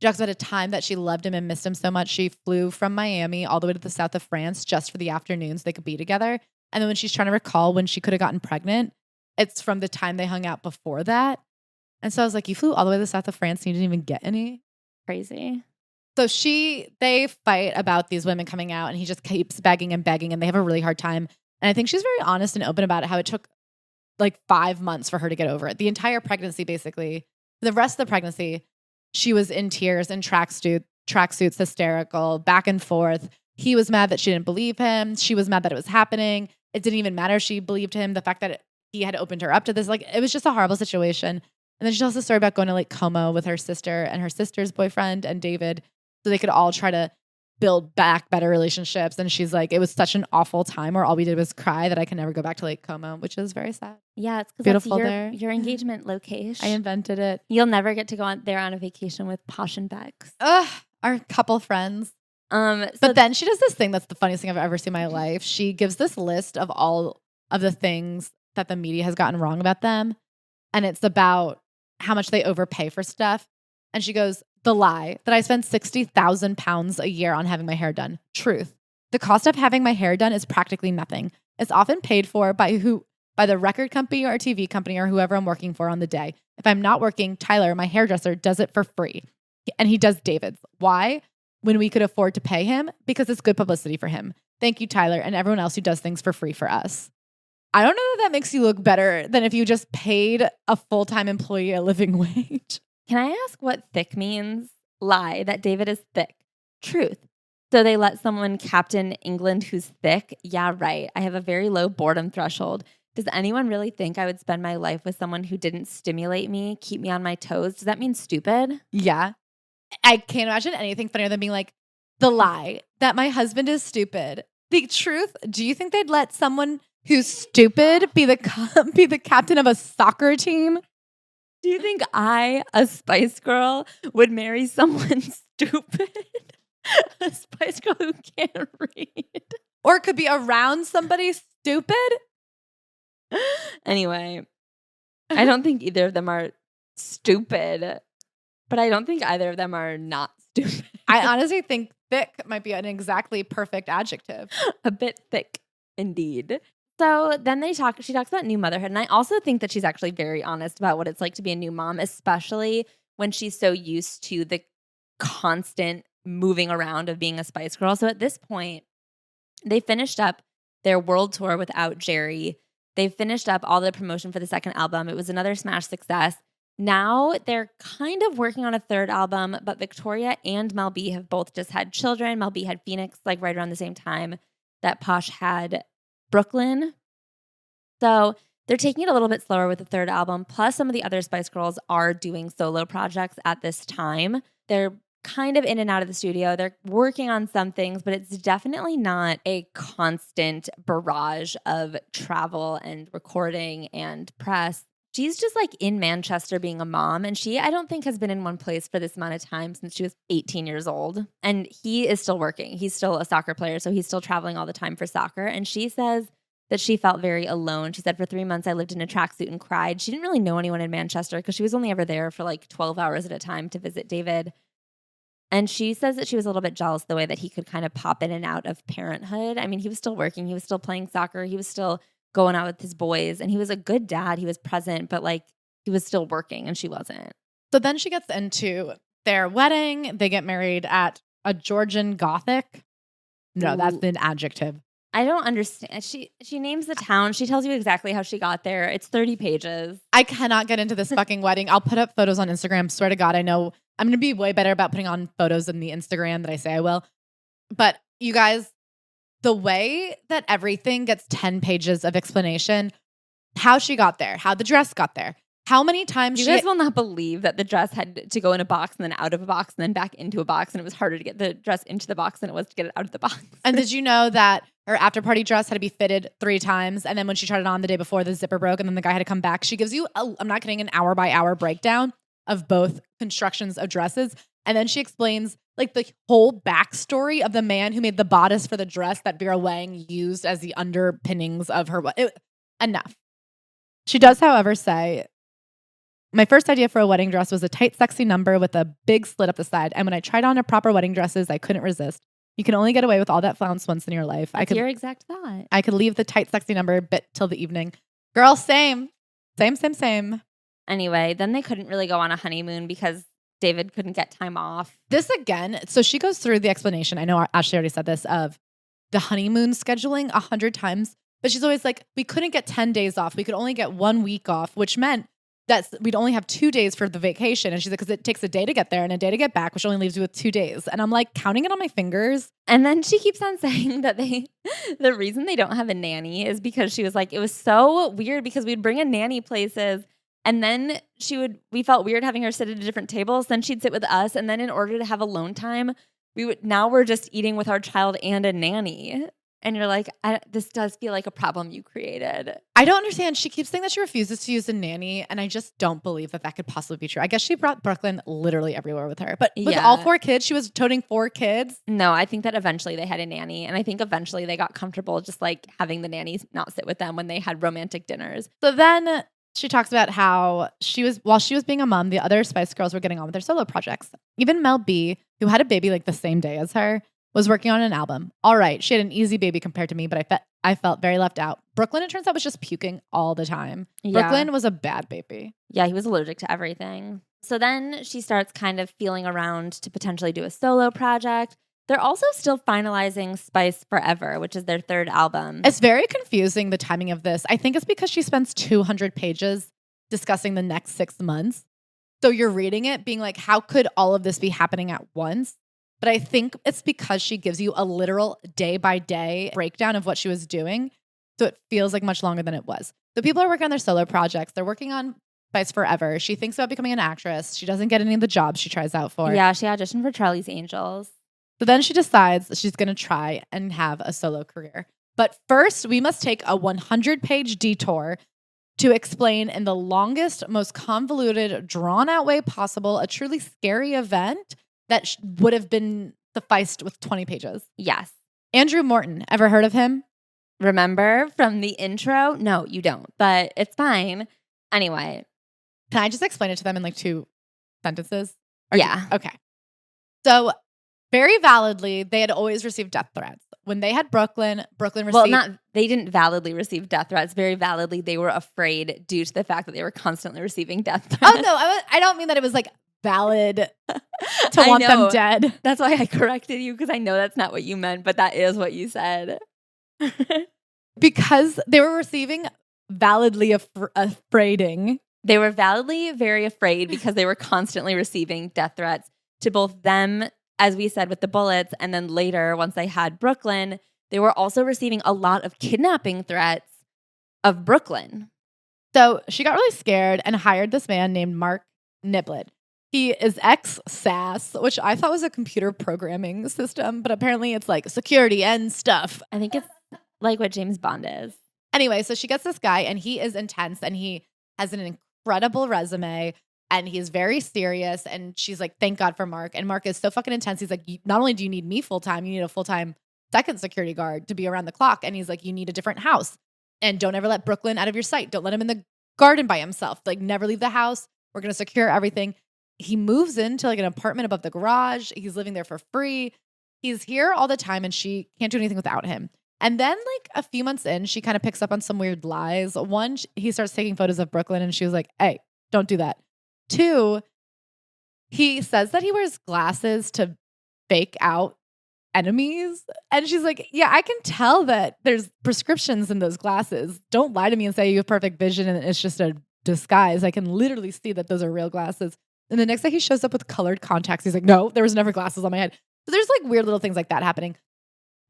she talks about a time that she loved him and missed him so much. She flew from Miami all the way to the south of France just for the afternoon so they could be together. And then when she's trying to recall when she could have gotten pregnant, it's from the time they hung out before that. And so I was like, you flew all the way to the south of France and you didn't even get any? Crazy. So they fight about these women coming out and he just keeps begging and begging and they have a really hard time. And I think she's very honest and open about it, how it took like 5 months for her to get over it. The entire pregnancy, basically, the rest of the pregnancy, she was in tears in tracksuits, hysterical, back and forth. He was mad that she didn't believe him. She was mad that it was happening. It didn't even matter if she believed him. The fact that he had opened her up to this, like it was just a horrible situation. And then she tells the story about going to Lake Como with her sister and her sister's boyfriend and David so they could all try to build back better relationships. And she's like, it was such an awful time where all we did was cry that I can never go back to Lake Como, which is very sad. Yeah, it's because beautiful that's your engagement location. I invented it. You'll never get to go there on a vacation with Posh and Becks. Ugh, our couple friends. But then she does this thing that's the funniest thing I've ever seen in my life. She gives this list of all of the things that the media has gotten wrong about them. And it's about how much they overpay for stuff. And she goes, the lie that I spend 60,000 pounds a year on having my hair done. Truth. The cost of having my hair done is practically nothing. It's often paid for by the record company or TV company or whoever I'm working for on the day. If I'm not working, Tyler, my hairdresser, does it for free. And he does David's. Why? When we could afford to pay him? Because it's good publicity for him. Thank you, Tyler, and everyone else who does things for free for us. I don't know that makes you look better than if you just paid a full-time employee a living wage. Can I ask what thick means? Lie, that David is thick. Truth. So they let someone captain England who's thick? Yeah, right. I have a very low boredom threshold. Does anyone really think I would spend my life with someone who didn't stimulate me, keep me on my toes? Does that mean stupid? Yeah. I can't imagine anything funnier than being like, the lie that my husband is stupid. The truth, do you think they'd let someone who's stupid be the captain of a soccer team? Do you think I, a Spice Girl, would marry someone stupid? A Spice Girl who can't read? Or could be around somebody stupid? Anyway, I don't think either of them are stupid, but I don't think either of them are not stupid. I honestly think thick might be an exactly perfect adjective. A bit thick, indeed. So then she talks about new motherhood. And I also think that she's actually very honest about what it's like to be a new mom, especially when she's so used to the constant moving around of being a Spice Girl. So at this point, they finished up their world tour without Jerry. They finished up all the promotion for the second album. It was another smash success. Now they're kind of working on a third album, but Victoria and Mel B have both just had children. Mel B had Phoenix like right around the same time that Posh had Brooklyn. So they're taking it a little bit slower with the third album. Plus, some of the other Spice Girls are doing solo projects at this time. They're kind of in and out of the studio. They're working on some things, but it's definitely not a constant barrage of travel and recording and press. She's just like in Manchester being a mom, and she, I don't think, has been in one place for this amount of time since she was 18 years old. And he is still working. He's still a soccer player, so he's still traveling all the time for soccer. And she says that she felt very alone. She said, for 3 months, I lived in a tracksuit and cried. She didn't really know anyone in Manchester because she was only ever there for like 12 hours at a time to visit David. And she says that she was a little bit jealous the way that he could kind of pop in and out of parenthood. I mean, he was still working. He was still playing soccer. He was still going out with his boys. And he was a good dad. He was present, but like he was still working and she wasn't. So then she gets into their wedding. They get married at a Georgian Gothic. No, that's an adjective. I don't understand. She names the town. She tells you exactly how she got there. It's 30 pages. I cannot get into this fucking wedding. I'll put up photos on Instagram. Swear to God, I know I'm going to be way better about putting on photos in the Instagram that I say I will. But you guys, the way that everything gets 10 pages of explanation, how she got there, how the dress got there, how many times you guys will not believe that the dress had to go in a box and then out of a box and then back into a box. And it was harder to get the dress into the box than it was to get it out of the box. And did you know that her after party dress had to be fitted 3 times? And then when she tried it on the day before, the zipper broke and then the guy had to come back. She gives you, I'm not kidding, an hour by hour breakdown of both constructions of dresses. And then she explains like the whole backstory of the man who made the bodice for the dress that Vera Wang used as the underpinnings of her. Enough. She does, however, say, my first idea for a wedding dress was a tight, sexy number with a big slit up the side. And when I tried on a proper wedding dresses, I couldn't resist. You can only get away with all that flounce once in your life. That's your exact thought. I could leave the tight, sexy number bit till the evening. Girl, same. Same. Anyway, then they couldn't really go on a honeymoon because David couldn't get time off. This again, so she goes through the explanation. I know Ashley already said this, of the honeymoon scheduling 100 times. But she's always like, we couldn't get 10 days off. We could only get 1 week off, which meant that we'd only have 2 days for the vacation. And she's like, because it takes a day to get there and a day to get back, which only leaves you with 2 days. And I'm like counting it on my fingers. And then she keeps on saying that the reason they don't have a nanny is because she was like, it was so weird because we'd bring a nanny places and then we felt weird having her sit at different tables. Then she'd sit with us. And then in order to have alone time, we're just eating with our child and a nanny. And you're like, this does feel like a problem you created. I don't understand. She keeps saying that she refuses to use a nanny, and I just don't believe that could possibly be true. I guess she brought Brooklyn literally everywhere with her. But with all 4 kids, she was toting 4 kids. No, I think that eventually they had a nanny, and I think eventually they got comfortable just like having the nannies not sit with them when they had romantic dinners. So then she talks about how while she was being a mom, the other Spice Girls were getting on with their solo projects. Even Mel B, who had a baby like the same day as her, was working on an album. All right, she had an easy baby compared to me, but I felt very left out. Brooklyn, it turns out, was just puking all the time. Yeah. Brooklyn was a bad baby. Yeah, he was allergic to everything. So then she starts kind of feeling around to potentially do a solo project. They're also still finalizing Spice Forever, which is their 3rd album. It's very confusing, the timing of this. I think it's because she spends 200 pages discussing the next 6 months. So you're reading it being like, how could all of this be happening at once? But I think it's because she gives you a literal day-by-day breakdown of what she was doing. So it feels like much longer than it was. So people are working on their solo projects. They're working on Spice Forever. She thinks about becoming an actress. She doesn't get any of the jobs she tries out for. Yeah, she auditioned for Charlie's Angels. So then she decides that she's going to try and have a solo career. But first, we must take a 100-page detour to explain in the longest, most convoluted, drawn-out way possible a truly scary event that would have been sufficed with 20 pages. Yes. Andrew Morton. Ever heard of him? Remember from the intro? No, you don't, but it's fine. Anyway. Can I just explain it to them in like 2 sentences? Yeah. Okay. So very validly, they had always received death threats. When they had Brooklyn received... Well, they didn't validly receive death threats. Very validly, they were afraid due to the fact that they were constantly receiving death threats. Oh, no. I don't mean that it was like valid to want them dead. That's why I corrected you, because I know that's not what you meant, but that is what you said. Because they were receiving validly afraiding. They were validly very afraid because they were constantly receiving death threats to both them, as we said, with the bullets, and then later, once they had Brooklyn, they were also receiving a lot of kidnapping threats of Brooklyn. So she got really scared and hired this man named Mark Niblet. He is ex-SAS, which I thought was a computer programming system, but apparently it's like security and stuff. I think it's like what James Bond is. Anyway, so she gets this guy, and he is intense, and he has an incredible resume, and he is very serious, and she's like, thank God for Mark. And Mark is so fucking intense. He's like, not only do you need me full-time, you need a full-time second security guard to be around the clock. And he's like, you need a different house. And don't ever let Brooklyn out of your sight. Don't let him in the garden by himself. Like, never leave the house. We're going to secure everything. He moves into like an apartment above the garage. He's living there for free. He's here all the time, and she can't do anything without him. And then like a few months in, she kind of picks up on some weird lies. 1, he starts taking photos of Brooklyn, and she was like, hey, don't do that. 2, he says that he wears glasses to fake out enemies. And she's like, yeah, I can tell that there's prescriptions in those glasses. Don't lie to me and say you have perfect vision and it's just a disguise. I can literally see that those are real glasses. And the next day he shows up with colored contacts. He's like, no, there was never glasses on my head. So there's like weird little things like that happening.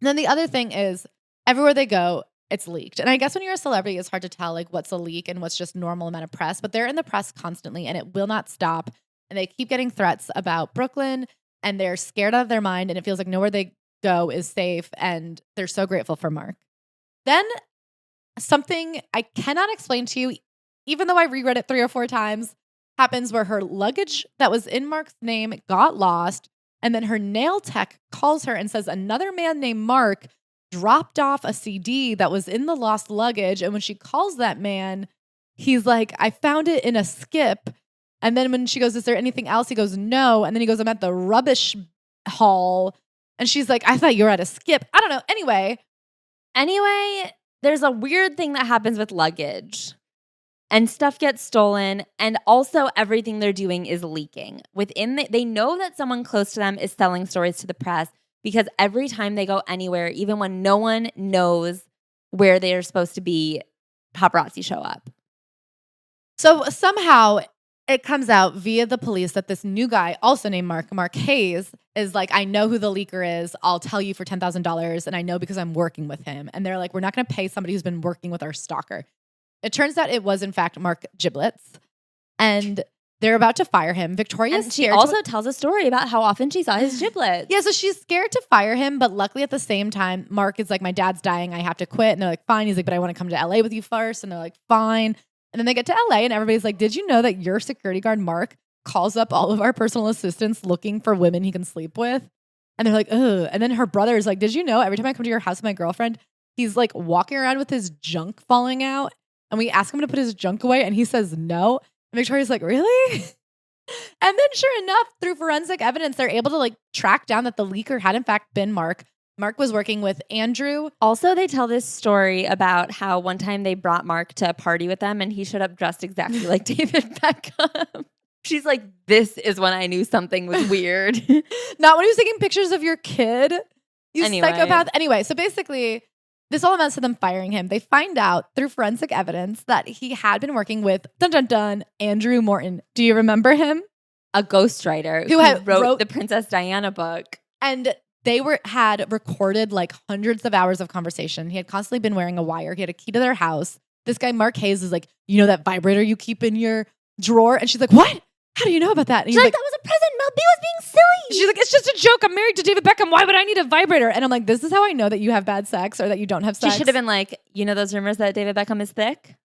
And then the other thing is everywhere they go, it's leaked. And I guess when you're a celebrity, it's hard to tell like what's a leak and what's just normal amount of press, but they're in the press constantly and it will not stop. And they keep getting threats about Brooklyn, and they're scared out of their mind, and it feels like nowhere they go is safe. And they're so grateful for Mark. Then something I cannot explain to you, even though I reread it 3 or 4 times, happens where her luggage that was in Mark's name got lost. And then her nail tech calls her and says another man named Mark dropped off a CD that was in the lost luggage. And when she calls that man, he's like, I found it in a skip. And then when she goes, is there anything else? He goes, no. And then he goes, I'm at the rubbish haul. And she's like, I thought you were at a skip. I don't know. Anyway, there's a weird thing that happens with luggage. And stuff gets stolen, and also everything they're doing is leaking. They know that someone close to them is selling stories to the press, because every time they go anywhere, even when no one knows where they are supposed to be, paparazzi show up. So somehow it comes out via the police that this new guy, also named Mark Hayes, is like, I know who the leaker is. I'll tell you for $10,000, and I know because I'm working with him. And they're like, we're not going to pay somebody who's been working with our stalker. It turns out it was, in fact, Mark Giblets. And They're about to fire him. Victoria's and she scared also tells a story about how often she saw his giblets. Yeah, so she's scared to fire him, but luckily at the same time, Mark is like, my dad's dying, I have to quit. And they're like, fine. He's like, but I want to come to LA with you first. And they're like, fine. And then they get to LA and everybody's like, did you know that your security guard, Mark, calls up all of our personal assistants looking for women he can sleep with? And they're like, ugh. And then her brother is like, did you know every time I come to your house with my girlfriend, he's like walking around with his junk falling out? And we ask him to put his junk away and he says no. And Victoria's like, really? And then sure enough, through forensic evidence, they're able to like track down that the leaker had in fact been Mark. Mark was working with Andrew. Also, they tell this story about how one time they brought Mark to a party with them and he showed up dressed exactly like David Beckham. She's like, this is when I knew something was weird. Not when he was taking pictures of your kid. You Anyway. psychopath. Anyway, so basically, this all amounts to them firing him. They find out through forensic evidence that he had been working with, dun dun dun, Andrew Morton. Do you remember him? A ghostwriter who wrote the Princess Diana book. And they had recorded like hundreds of hours of conversation. He had constantly been wearing a wire. He had a key to their house. This guy, Mark Hayes, is like, you know that vibrator you keep in your drawer? And she's like, what? How do you know about that? And She's like, that was a present. Mel B was being silly. She's like, it's just a joke. I'm married to David Beckham. Why would I need a vibrator? And I'm like, this is how I know that you have bad sex or that you don't have sex. She should have been like, you know those rumors that David Beckham is thick?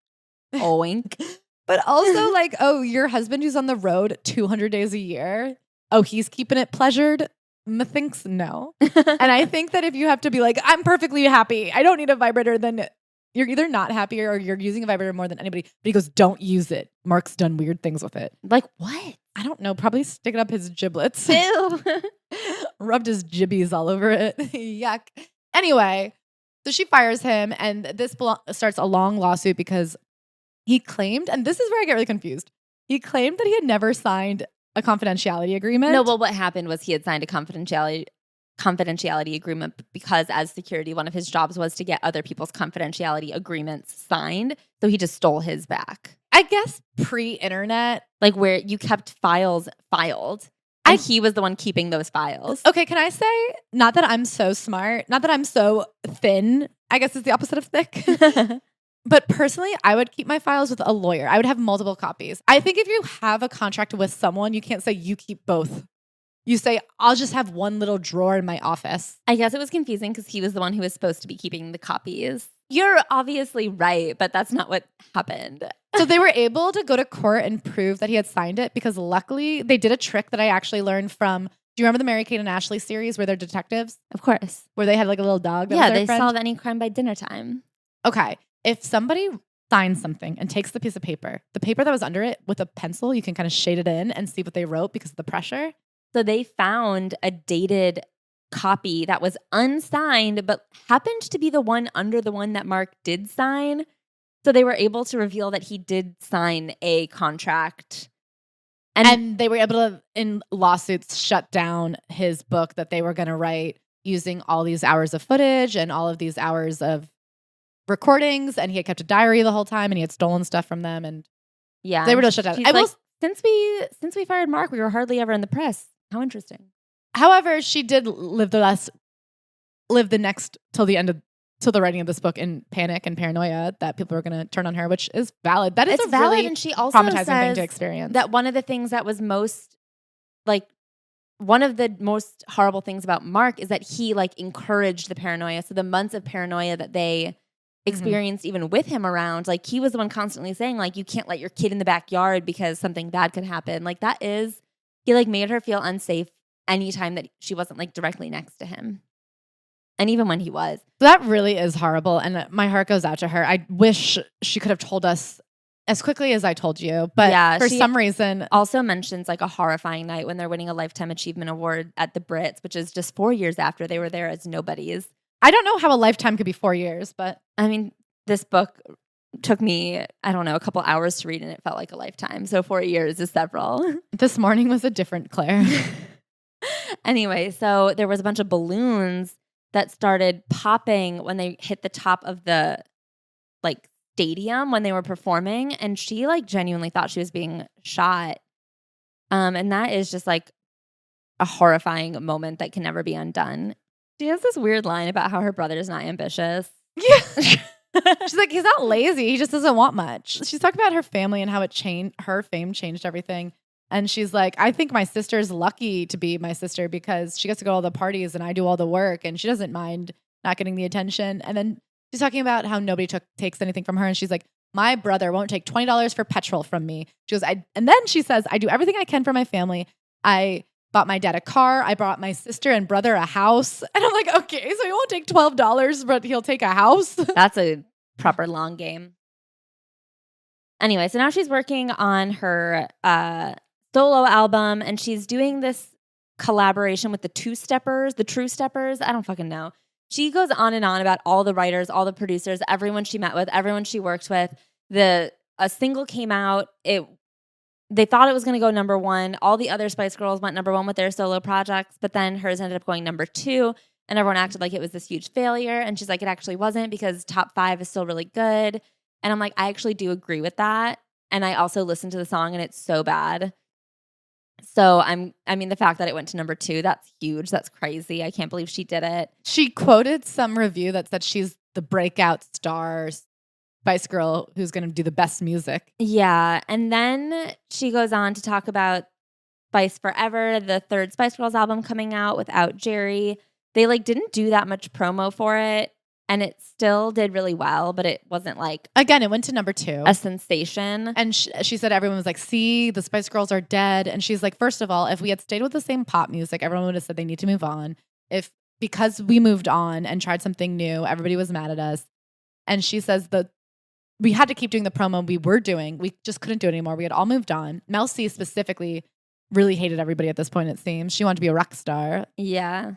Oink. But also like, oh, your husband who's on the road 200 days a year. Oh, he's keeping it pleasured? Methinks no. And I think that if you have to be like, I'm perfectly happy, I don't need a vibrator, then you're either not happy or you're using a vibrator more than anybody. But he goes, don't use it. Mark's done weird things with it. Like what? I don't know. Probably stick it up his giblets. Ew. Rubbed his jibbies all over it. Yuck. Anyway, so she fires him and this starts a long lawsuit because he claimed, and this is where I get really confused. He claimed that he had never signed a confidentiality agreement. No, well, what happened was he had signed a confidentiality agreement because as security, one of his jobs was to get other people's confidentiality agreements signed. So he just stole his back. I guess pre-internet. Like where you kept files filed. And he was the one keeping those files. Okay, can I say, not that I'm so smart, not that I'm so thin, I guess is the opposite of thick. But personally, I would keep my files with a lawyer. I would have multiple copies. I think if you have a contract with someone, you can't say you keep both. You say, I'll just have one little drawer in my office. I guess it was confusing because he was the one who was supposed to be keeping the copies. You're obviously right, but that's not what happened. So they were able to go to court and prove that he had signed it because luckily they did a trick that I actually learned from, do you remember the Mary-Kate and Ashley series where they're detectives? Of course. Where they had like a little dog that was yeah, their they friend? solve any crime by dinner time. Okay. If somebody signs something and takes the piece of paper, the paper that was under it with a pencil, you can kind of shade it in and see what they wrote because of the pressure. So they found a dated copy that was unsigned, but happened to be the one under the one that Mark did sign. So they were able to reveal that he did sign a contract. And they were able to, in lawsuits, shut down his book that they were going to write using all these hours of footage and all of these hours of recordings. And he had kept a diary the whole time and he had stolen stuff from them. And yeah, they were able to shut down. Since we fired Mark, we were hardly ever in the press. How interesting. However, she did live the next till the writing of this book in panic and paranoia that people were going to turn on her, which is valid. That is valid, really and she also traumatizing thing to experience. That one of the things that was one of the most horrible things about Mark is that he encouraged the paranoia. So the months of paranoia that they experienced even with him around, he was the one constantly saying you can't let your kid in the backyard because something bad could happen. He made her feel unsafe anytime that she wasn't directly next to him. And even when he was. That really is horrible. And my heart goes out to her. I wish she could have told us as quickly as I told you. But yeah, for some reason. Also mentions a horrifying night when they're winning a Lifetime Achievement Award at the Brits, which is just 4 years after they were there as nobodies. I don't know how a lifetime could be 4 years, but. I mean, this book took me, I don't know, a couple hours to read and it felt like a lifetime. So 4 years is several. This morning was a different Claire. Anyway, so there was a bunch of balloons that started popping when they hit the top of the stadium when they were performing, and she genuinely thought she was being shot. And that is just a horrifying moment that can never be undone. She has this weird line about how her brother is not ambitious. Yeah. She's like, he's not lazy. He just doesn't want much. She's talking about her family and how her fame changed everything. And she's like, I think my sister's lucky to be my sister because she gets to go to all the parties and I do all the work and she doesn't mind not getting the attention. And then she's talking about how nobody takes anything from her. And she's like, my brother won't take $20 for petrol from me. She goes, and then she says, I do everything I can for my family. I bought my dad a car. I bought my sister and brother a house. And I'm like, okay, so he won't take $12, but he'll take a house. That's a proper long game. Anyway, so now she's working on her solo album, and she's doing this collaboration with the True Steppers. I don't fucking know. She goes on and on about all the writers, all the producers, everyone she met with, everyone she worked with. A single came out. They thought it was going to go number one. All the other Spice Girls went number one with their solo projects, but then hers ended up going number two, and everyone acted like it was this huge failure. And she's like, it actually wasn't because top 5 is still really good. And I'm like, I actually do agree with that. And I also listened to the song and it's so bad. So the fact that it went to number 2, that's huge. That's crazy. I can't believe she did it. She quoted some review that said she's the breakout star Spice Girl who's going to do the best music. Yeah. And then she goes on to talk about Spice Forever, the 3rd Spice Girls album coming out without Jerry. They didn't do that much promo for it. And it still did really well, but it wasn't again, it went to number 2. A sensation. And she said everyone was like, see, the Spice Girls are dead. And she's like, first of all, if we had stayed with the same pop music, everyone would have said they need to move on. Because we moved on and tried something new, everybody was mad at us. And she says that we had to keep doing the promo we were doing. We just couldn't do it anymore. We had all moved on. Mel C specifically really hated everybody at this point, it seems. She wanted to be a rock star. Yeah.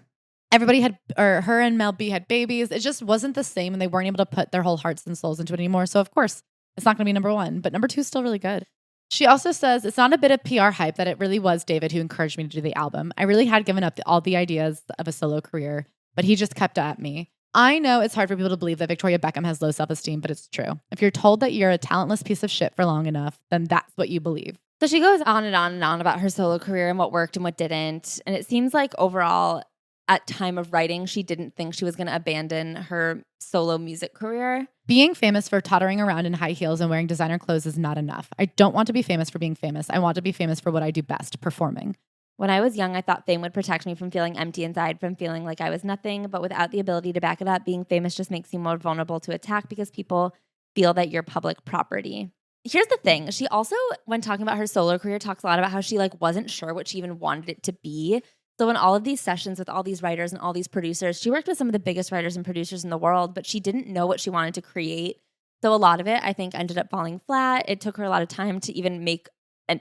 Everybody her and Mel B had babies. It just wasn't the same, and they weren't able to put their whole hearts and souls into it anymore. So, of course, it's not going to be number 1, but number 2 is still really good. She also says, it's not a bit of PR hype that it really was David who encouraged me to do the album. I really had given up all the ideas of a solo career, but he just kept at me. I know it's hard for people to believe that Victoria Beckham has low self-esteem, but it's true. If you're told that you're a talentless piece of shit for long enough, then that's what you believe. So she goes on and on and on about her solo career and what worked and what didn't. And it seems like overall, at time of writing, she didn't think she was going to abandon her solo music career. Being famous for tottering around in high heels and wearing designer clothes is not enough. I don't want to be famous for being famous. I want to be famous for what I do best, performing. When I was young, I thought fame would protect me from feeling empty inside, from feeling like I was nothing. But without the ability to back it up, being famous just makes you more vulnerable to attack because people feel that you're public property. Here's the thing. She also, when talking about her solo career, talks a lot about how she wasn't sure what she even wanted it to be. So in all of these sessions with all these writers and all these producers, she worked with some of the biggest writers and producers in the world, but she didn't know what she wanted to create. So a lot of it, I think, ended up falling flat. It took her a lot of time to even make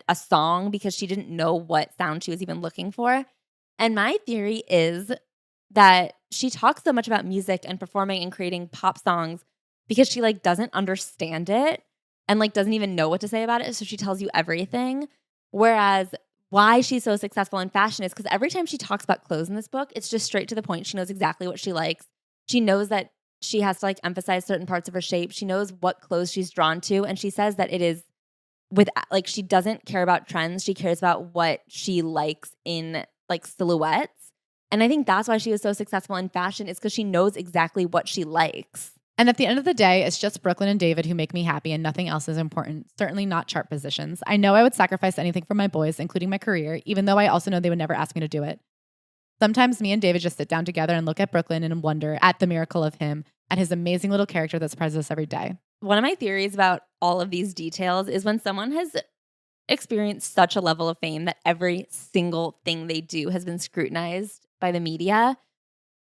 a song because she didn't know what sound she was even looking for. And my theory is that she talks so much about music and performing and creating pop songs because she doesn't understand it and doesn't even know what to say about it. So she tells you everything. Whereas why she's so successful in fashion is because every time she talks about clothes in this book, it's just straight to the point. She knows exactly what she likes. She knows that she has to emphasize certain parts of her shape. She knows what clothes she's drawn to. And she says that it is she doesn't care about trends. She cares about what she likes in silhouettes. And I think that's why she was so successful in fashion is because she knows exactly what she likes. And at the end of the day, it's just Brooklyn and David who make me happy and nothing else is important. Certainly not chart positions. I know I would sacrifice anything for my boys, including my career, even though I also know they would never ask me to do it. Sometimes me and David just sit down together and look at Brooklyn and wonder at the miracle of him and his amazing little character that surprises us every day. One of my theories about all of these details is when someone has experienced such a level of fame that every single thing they do has been scrutinized by the media,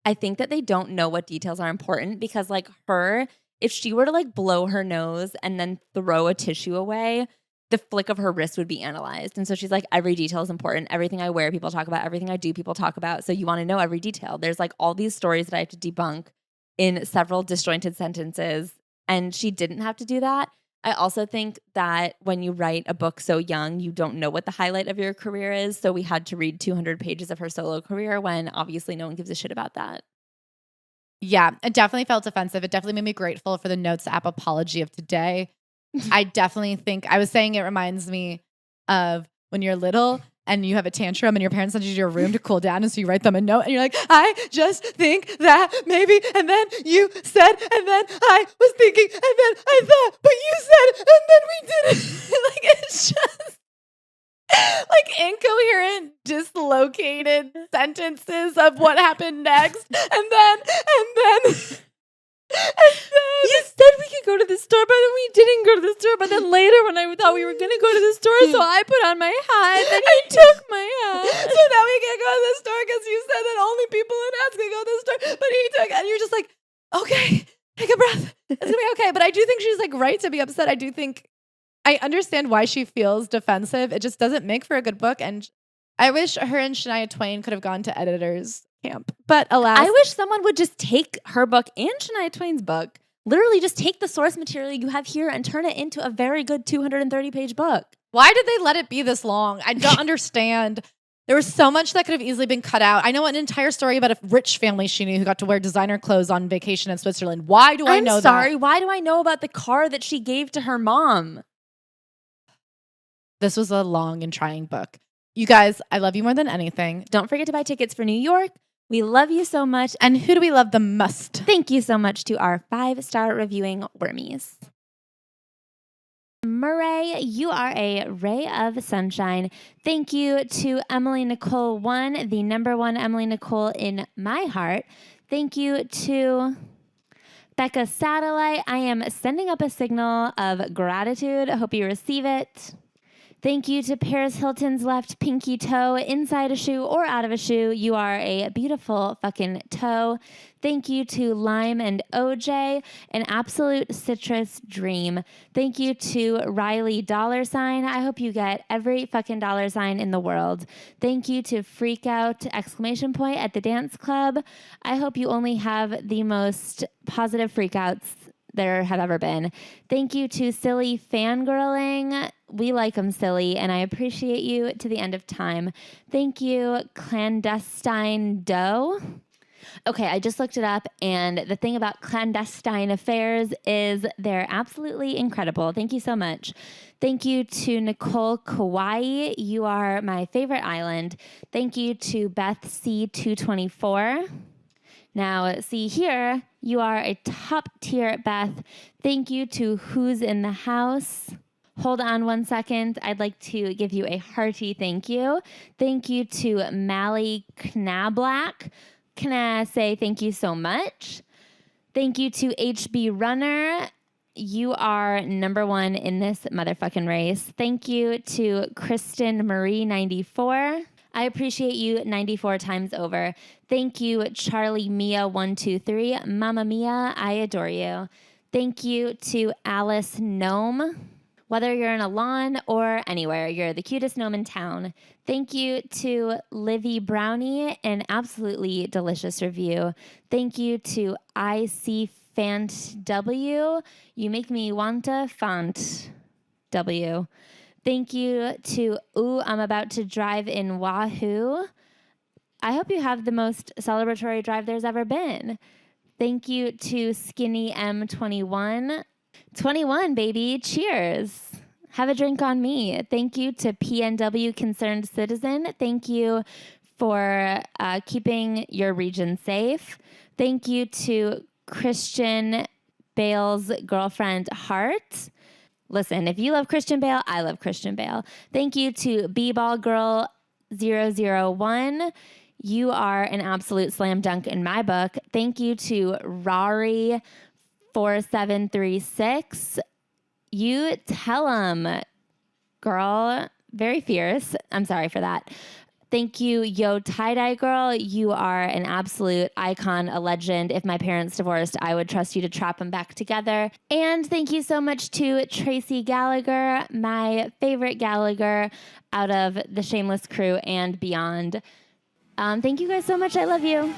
I think that they don't know what details are important because her, if she were to blow her nose and then throw a tissue away, the flick of her wrist would be analyzed. And so she's like, every detail is important. Everything I wear, people talk about. Everything I do, people talk about. So you want to know every detail. There's all these stories that I have to debunk in several disjointed sentences. And she didn't have to do that. I also think that when you write a book so young, you don't know what the highlight of your career is. So we had to read 200 pages of her solo career when obviously no one gives a shit about that. Yeah, it definitely felt offensive. It definitely made me grateful for the Notes app apology of today. I definitely think, I was saying it reminds me of when you're little and you have a tantrum and your parents send you to your room to cool down and so you write them a note and you're like, I just think that maybe, and then you said, and then I was thinking, and then I thought, but you said, and then we did it. It's just, like incoherent, dislocated sentences of what happened next. And then you said we could go to the store, but then we didn't go to the store. But then later, when I thought we were going to go to the store, so I put on my hat, then he took my hat. So now we can't go to the store because you said that only people in hats can go to the store. But he took, and you're just like, okay, take a breath. It's going to be okay. But I do think she's like right to be upset. I do think I understand why she feels defensive. It just doesn't make for a good book. And I wish her and Shania Twain could have gone to editors camp. But alas. I wish someone would just take her book and Shania Twain's book, literally just take the source material you have here and turn it into a very good 230-page book. Why did they let it be this long? I don't understand. There was so much that could have easily been cut out. I know an entire story about a rich family she knew who got to wear designer clothes on vacation in Switzerland. Why do I know that? I'm sorry. Why do I know about the car that she gave to her mom? This was a long and trying book. You guys, I love you more than anything. Don't forget to buy tickets for New York. We love you so much. And who do we love the most? Thank you so much to our 5-star reviewing wormies. Murray, you are a ray of sunshine. Thank you to Emily Nicole 1, the number one Emily Nicole in my heart. Thank you to Becca Satellite. I am sending up a signal of gratitude. I hope you receive it. Thank you to Paris Hilton's left pinky toe, inside a shoe or out of a shoe. You are a beautiful fucking toe. Thank you to Lime and OJ, an absolute citrus dream. Thank you to Riley $. I hope you get every fucking $sign in the world. Thank you to Freak Out ! At the dance club. I hope you only have the most positive freakouts there have ever been. Thank you to Silly Fangirling. We like them silly, and I appreciate you to the end of time. Thank you, Clandestine Doe. Okay, I just looked it up, and the thing about clandestine affairs is they're absolutely incredible. Thank you so much. Thank you to Nicole Kauai. You are my favorite island. Thank you to Beth C224. Now, see here, you are a top tier Beth. Thank you to Who's in the House. Hold on one second. I'd like to give you a hearty thank you. Thank you to Mally Knablack. Can I say thank you so much? Thank you to HB Runner. You are number one in this motherfucking race. Thank you to Kristen Marie 94. I appreciate you 94 times over. Thank you, Charlie Mia 123. Mama Mia, I adore you. Thank you to Alice Gnome. Whether you're in a lawn or anywhere, you're the cutest gnome in town. Thank you to Livy Brownie, an absolutely delicious review. Thank you to IC Fant W. You make me want a font W. Thank you to Ooh, I'm about to drive in Wahoo. I hope you have the most celebratory drive there's ever been. Thank you to Skinny M21. 21, baby. Cheers. Have a drink on me. Thank you to PNW Concerned Citizen. Thank you for keeping your region safe. Thank you to Christian Bale's girlfriend, Heart. Listen, if you love Christian Bale, I love Christian Bale. Thank you to B-Ball Girl 001. You are an absolute slam dunk in my book. Thank you to Rari 4736. You tell him, girl. Very fierce. I'm sorry for that. Thank you, Yo Tie-Dye Girl. You are an absolute icon, a legend. If my parents divorced, I would trust you to trap them back together. And thank you so much to Tracy Gallagher, my favorite Gallagher out of the Shameless crew and beyond. Thank you guys so much. I love you.